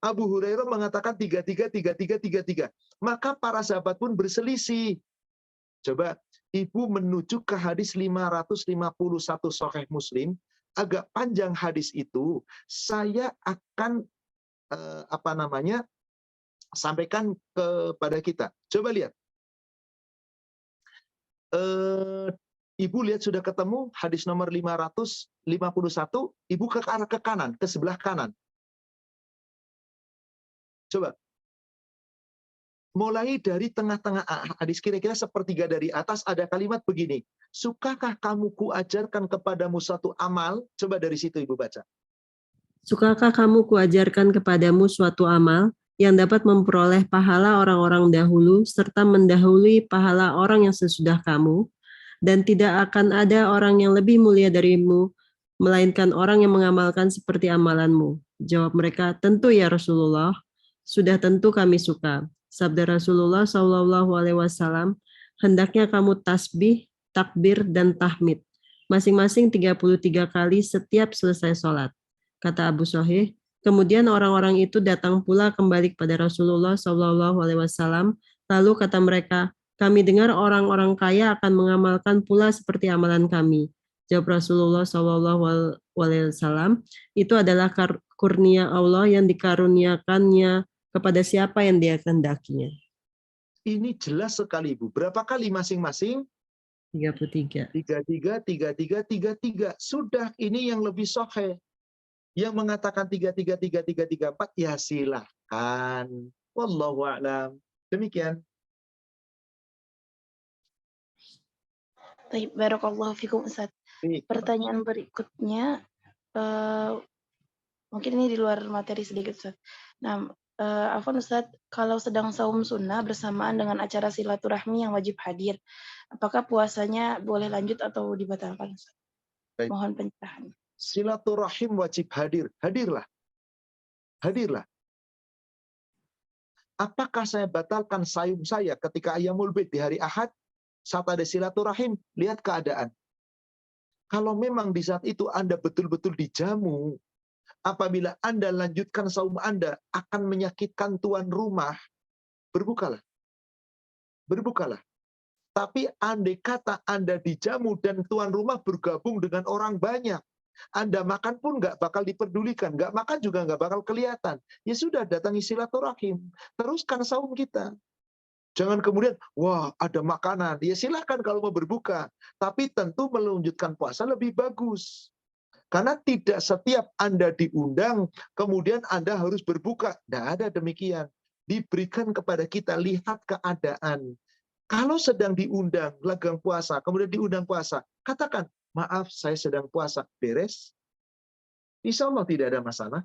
Abu Hurairah mengatakan 33, 33, 33. Maka para sahabat pun berselisih. Coba, Ibu menuju ke hadis 551 Sahih Muslim. Agak panjang hadis itu. Saya akan sampaikan kepada kita. Coba lihat. Ibu lihat sudah ketemu hadis nomor 551, Ibu ke arah ke kanan, ke sebelah kanan. Coba. Mulai dari tengah-tengah hadis, kira-kira sepertiga dari atas ada kalimat begini. Sukakah kamu kuajarkan kepadamu suatu amal? Coba dari situ Ibu baca. Sukakah kamu kuajarkan kepadamu suatu amal yang dapat memperoleh pahala orang-orang dahulu serta mendahului pahala orang yang sesudah kamu? Dan tidak akan ada orang yang lebih mulia darimu, melainkan orang yang mengamalkan seperti amalanmu. Jawab mereka, tentu ya Rasulullah, sudah tentu kami suka. Sabda Rasulullah SAW, hendaknya kamu tasbih, takbir, dan tahmid, masing-masing 33 kali setiap selesai sholat. Kata Abu Sahih, kemudian orang-orang itu datang pula kembali kepada Rasulullah SAW, lalu kata mereka, kami dengar orang-orang kaya akan mengamalkan pula seperti amalan kami. Jawab Rasulullah SAW, itu adalah kurnia Allah yang dikaruniakannya kepada siapa yang dia kehendakinya. Ini jelas sekali Ibu. Berapa kali masing-masing? 33. 33, 33, 33. Sudah, ini yang lebih sahih. Yang mengatakan 33, 33, 34, ya silahkan. Wallahu a'lam. Demikian. Baik, barakallahu fikum Ustaz. Pertanyaan berikutnya, mungkin ini di luar materi sedikit Ustaz. Nah, Afwan Ustaz, kalau sedang saum sunnah bersamaan dengan acara silaturahmi yang wajib hadir, apakah puasanya boleh lanjut atau dibatalkan Ustaz? Baik. Mohon pencerahan. Silaturahim wajib hadir. Hadirlah. Hadirlah. Apakah saya batalkan saum saya ketika Ayyamul Bid di hari Ahad? Saat ada silaturahim, lihat keadaan. Kalau memang di saat itu Anda betul-betul dijamu, apabila Anda lanjutkan saum Anda akan menyakitkan tuan rumah, berbukalah. Berbukalah. Tapi andai kata Anda dijamu dan tuan rumah bergabung dengan orang banyak, Anda makan pun nggak bakal diperdulikan. Nggak makan juga nggak bakal kelihatan. Ya sudah, datangi silaturahim. Teruskan saum kita. Jangan kemudian, wah ada makanan. Ya silakan kalau mau berbuka. Tapi tentu melanjutkan puasa lebih bagus. Karena tidak setiap Anda diundang, kemudian Anda harus berbuka. Tidak ada demikian. Diberikan kepada kita, lihat keadaan. Kalau sedang diundang, lagang puasa, kemudian diundang puasa, katakan, maaf saya sedang puasa, beres. Insya Allah tidak ada masalah.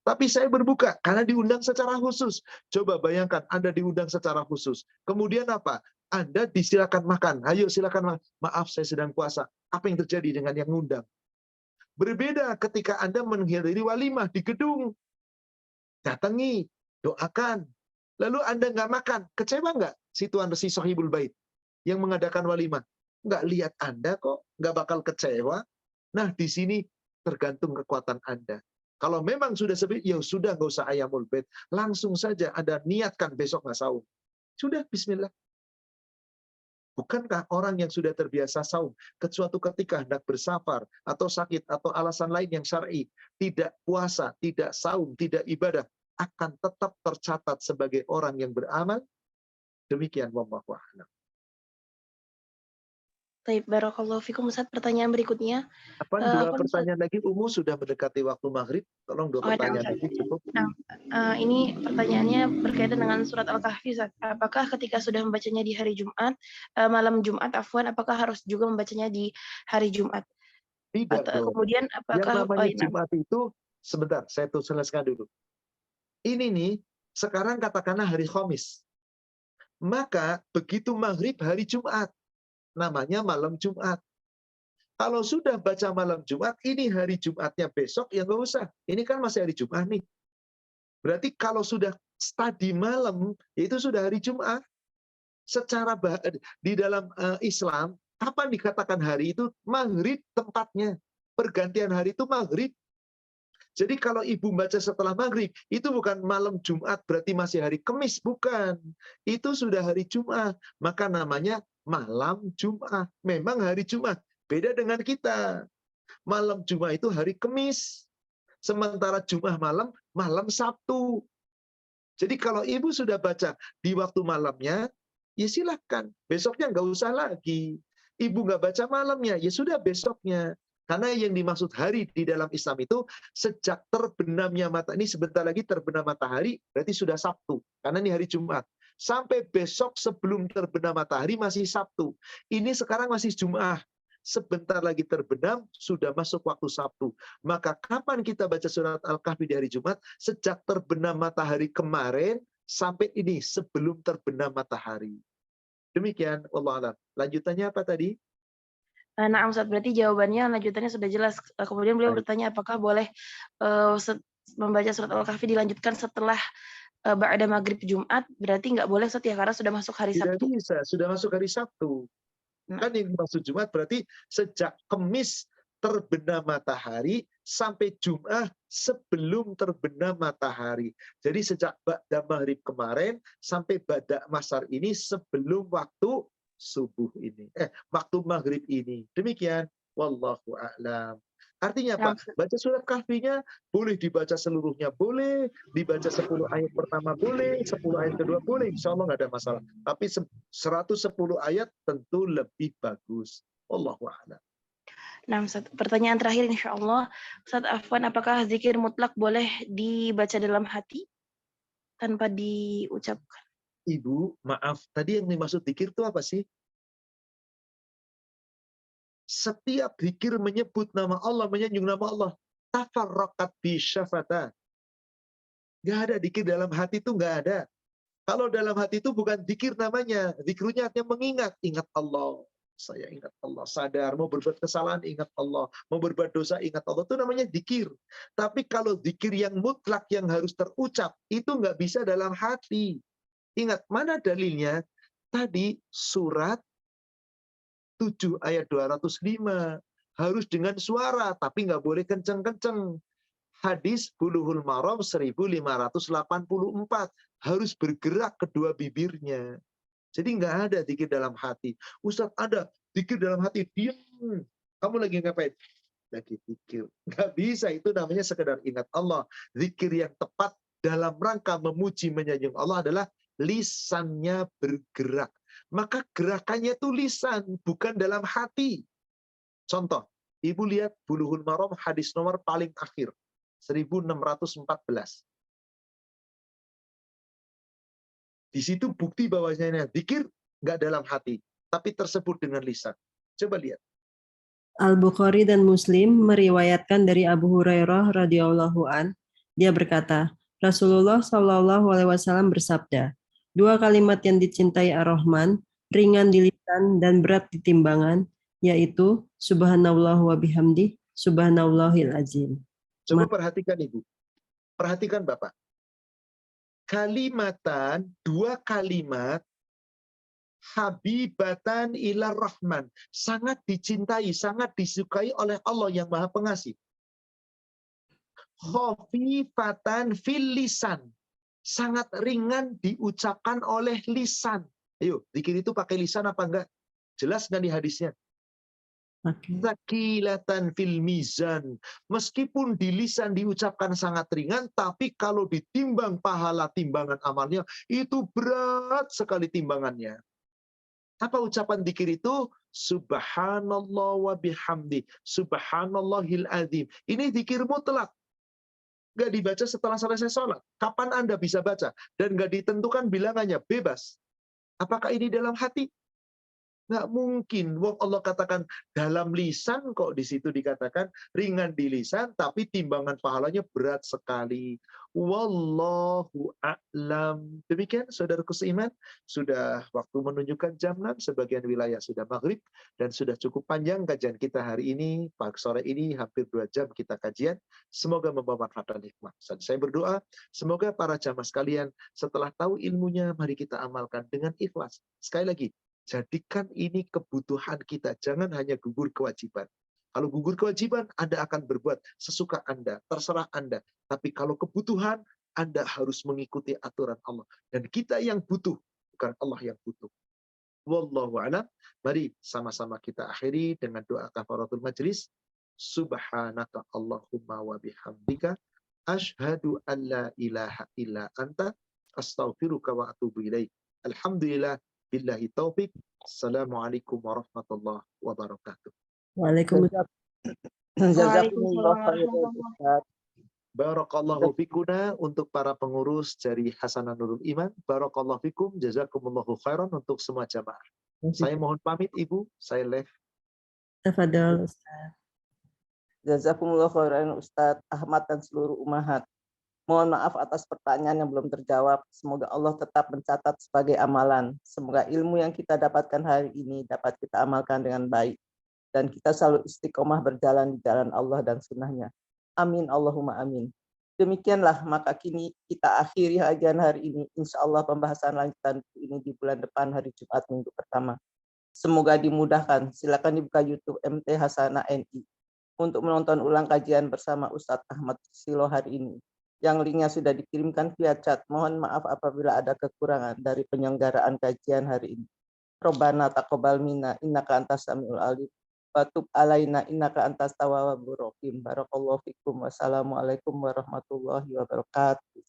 Tapi saya berbuka karena diundang secara khusus. Coba bayangkan Anda diundang secara khusus. Kemudian apa? Anda disilakan makan. Ayo silakan makan. Maaf saya sedang puasa. Apa yang terjadi dengan yang ngundang? Berbeda ketika Anda menghadiri walimah di gedung. Datangi, doakan. Lalu Anda nggak makan. Kecewa nggak si tuan resi sahibul bait yang mengadakan walimah? Nggak lihat Anda kok. Nggak bakal kecewa. Nah di sini tergantung kekuatan Anda. Kalau memang sudah sepi, ya sudah nggak usah ayamul bait. Langsung saja Anda niatkan besok nggak saum. Sudah, bismillah. Bukankah orang yang sudah terbiasa saum, ke suatu ketika hendak bersafar, atau sakit, atau alasan lain yang syar'i, tidak puasa, tidak saum, tidak ibadah, akan tetap tercatat sebagai orang yang beramal? Demikian, wallahu a'lam. Taib, barakallahu fikum Ustaz. Pertanyaan berikutnya, Apa dua Afwan Ustaz. pertanyaan lagi? Umu sudah mendekati waktu maghrib. Tolong dua Oh, ada pertanyaan Ustaz. lagi cukup. Nah, ini pertanyaannya berkaitan dengan surat Al-Kahfi, Ustaz. Apakah ketika sudah membacanya di hari Jumat, malam Jumat, afwan, apakah harus juga membacanya di hari Jumat? Tidak Atau dong. kemudian Yang apakah, namanya nah, Jumat itu, sebentar, saya tuh selesaikan dulu. Ini nih, sekarang katakanlah hari Khamis. Maka begitu maghrib hari Jumat, namanya malam Jumat. Kalau sudah baca malam Jumat, ini hari Jumatnya besok, ya nggak usah. Ini kan masih hari Jumat nih. Berarti kalau sudah studi malam, itu sudah hari Jumat. Secara di dalam Islam, kapan dikatakan hari itu? Maghrib tempatnya. Pergantian hari itu maghrib. Jadi kalau ibu baca setelah maghrib, itu bukan malam Jumat, berarti masih hari Kamis, bukan. Itu sudah hari Jumat, maka namanya malam Jumat. Memang hari Jumat, beda dengan kita. Malam Jumat itu hari Kamis, sementara Jumat malam, malam Sabtu. Jadi kalau ibu sudah baca di waktu malamnya, ya silahkan. Besoknya nggak usah lagi. Ibu nggak baca malamnya, ya sudah besoknya. Karena yang dimaksud hari di dalam Islam itu sejak terbenamnya matahari. Ini sebentar lagi terbenam matahari, berarti sudah Sabtu. Karena ini hari Jumat. Sampai besok sebelum terbenam matahari masih Sabtu. Ini sekarang masih Jumat. Sebentar lagi terbenam, sudah masuk waktu Sabtu. Maka kapan kita baca surat Al-Kahfi di hari Jumat? Sejak terbenam matahari kemarin, sampai ini sebelum terbenam matahari. Demikian, Allah alam. Lanjutannya apa tadi? nah Ustaz, berarti jawabannya lanjutannya sudah jelas. Kemudian beliau Baik. bertanya apakah boleh membaca surat Al-Kahfi dilanjutkan setelah ba'da maghrib Jumat, berarti nggak boleh Ustaz ya, karena sudah masuk hari Tidak Sabtu. bisa, sudah masuk hari Sabtu. Nah, Kan yang dimaksud Jumat berarti sejak Kamis terbenam matahari sampai Jumat sebelum terbenam matahari. Jadi sejak ba'da maghrib kemarin sampai ba'da masar ini sebelum waktu subuh ini. Waktu maghrib ini. Demikian. Wallahu a'lam. Artinya nah, apa? Baca surat kahfinya boleh dibaca seluruhnya, boleh dibaca 10 ayat pertama, boleh 10 ayat kedua, boleh. Insya Allah nggak ada masalah. Tapi 110 ayat tentu lebih bagus. Wallahu a'lam. Nah, Ustaz, pertanyaan terakhir insya Allah, Ustaz Afwan, apakah zikir mutlak boleh dibaca dalam hati tanpa diucapkan? Ibu, maaf, tadi yang dimaksud zikir itu apa sih? Setiap zikir menyebut nama Allah, menyanjung nama Allah. Tafarraqat bi syafata. Nggak ada zikir dalam hati itu, nggak ada. Kalau dalam hati itu bukan zikir namanya. Zikrunya artinya mengingat. Ingat Allah. Saya ingat Allah. Sadar. Mau berbuat kesalahan, ingat Allah. Mau berbuat dosa, ingat Allah. Itu namanya zikir. Tapi kalau zikir yang mutlak, yang harus terucap, itu nggak bisa dalam hati. Ingat, mana dalilnya? Tadi surat 7 ayat 205. Harus dengan suara, tapi nggak boleh kenceng-kenceng. Hadis Bulughul Maram 1584. Harus bergerak kedua bibirnya. Jadi nggak ada zikir dalam hati. Ustaz, ada zikir dalam hati. Diam. Kamu lagi ngapain? lagi zikir. Nggak bisa, itu namanya sekedar ingat Allah. Zikir yang tepat dalam rangka memuji menyanjung Allah adalah lisannya bergerak. Maka gerakannya itu lisan, bukan dalam hati. Contoh, Ibu lihat Bulughul Maram hadis nomor paling akhir, 1614. Di situ bukti bahwasanya zikir nggak dalam hati, tapi tersebut dengan lisan. Coba lihat. Al-Bukhari dan Muslim meriwayatkan dari Abu Hurairah radhiyallahu an, dia berkata, Rasulullah Shallallahu alaihi wasallam bersabda, dua kalimat yang dicintai Ar-Rahman, ringan di lisan dan berat di timbangan, yaitu subhanallah wa bihamdi, subhanallahil azim. Coba perhatikan Ibu. Perhatikan Bapak. Kalimatan, dua kalimat, habibatan ilar rahman, sangat dicintai, sangat disukai oleh Allah yang Maha Pengasih. Khafifatan fil lisan, sangat ringan diucapkan oleh lisan. Ayo, zikir itu pakai lisan apa enggak? Jelas nggak di hadisnya? Zakilatan fil mizan. Meskipun di lisan diucapkan sangat ringan, tapi kalau ditimbang pahala timbangan amalnya, itu berat sekali timbangannya. Apa ucapan zikir itu? Subhanallah wa bihamdi, subhanallahil azim. Ini zikir mutlak. Nggak dibaca setelah selesai sholat. Kapan Anda bisa baca? Dan nggak ditentukan bilangannya, bebas. Apakah ini dalam hati? Nggak mungkin. Wong Allah katakan dalam lisan, kok di situ dikatakan ringan di lisan, tapi timbangan pahalanya berat sekali. Wallahu a'lam. Demikian saudaraku seiman, sudah waktu menunjukkan jam 6, sebagian wilayah sudah maghrib, dan sudah cukup panjang kajian kita hari ini. Pagi sore ini hampir 2 jam kita kajian. Semoga membawa manfaat dan hikmah. Dan saya berdoa, semoga para jamaah sekalian setelah tahu ilmunya, mari kita amalkan dengan ikhlas. Sekali lagi, jadikan ini kebutuhan kita, jangan hanya gugur kewajiban. Kalau gugur kewajiban, Anda akan berbuat sesuka Anda, terserah Anda. Tapi kalau kebutuhan, Anda harus mengikuti aturan Allah. Dan kita yang butuh, bukan Allah yang butuh. Wallahu a'lam. Mari sama-sama kita akhiri dengan doa kafaratul majlis. Subhanaka Allahumma wa bihamdika, asyhadu an la ilaha illa anta, astaghfiruka wa atubu ilaik. Alhamdulillah. Billahi taufik. Assalamualaikum warahmatullahi wabarakatuh. Waalaikumsalam. Jazakumullah khairan Ustaz. Barakallahu fikuna untuk para pengurus dari Hasanah Nurul Iman. Barakallahu fikum. Jazakumullahu khairan untuk semua jamaah. Saya mohon pamit Ibu. Saya live. Tafadhol, Ustaz. Jazakumullah khairan Ustaz Ahmad dan seluruh umahat. Mohon maaf atas pertanyaan yang belum terjawab. Semoga Allah tetap mencatat sebagai amalan. Semoga ilmu yang kita dapatkan hari ini dapat kita amalkan dengan baik. Dan kita selalu istiqomah berjalan di jalan Allah dan sunnahnya. Amin Allahumma amin. Demikianlah maka kini kita akhiri kajian hari ini. Insya Allah pembahasan lanjutan ini di bulan depan hari Jumat minggu pertama. Semoga dimudahkan. Silakan dibuka YouTube MT Hasanah NI untuk menonton ulang kajian bersama Ustadz Ahmad Silo hari ini. Yang linknya sudah dikirimkan via chat. Mohon maaf apabila ada kekurangan dari penyelenggaraan kajian hari ini. Robbana taqabbal minna innaka antas samiul alim wa tub alaina innaka antas tawwabur rahim. Barakallahu fikum. Wassalamualaikum warahmatullahi wabarakatuh.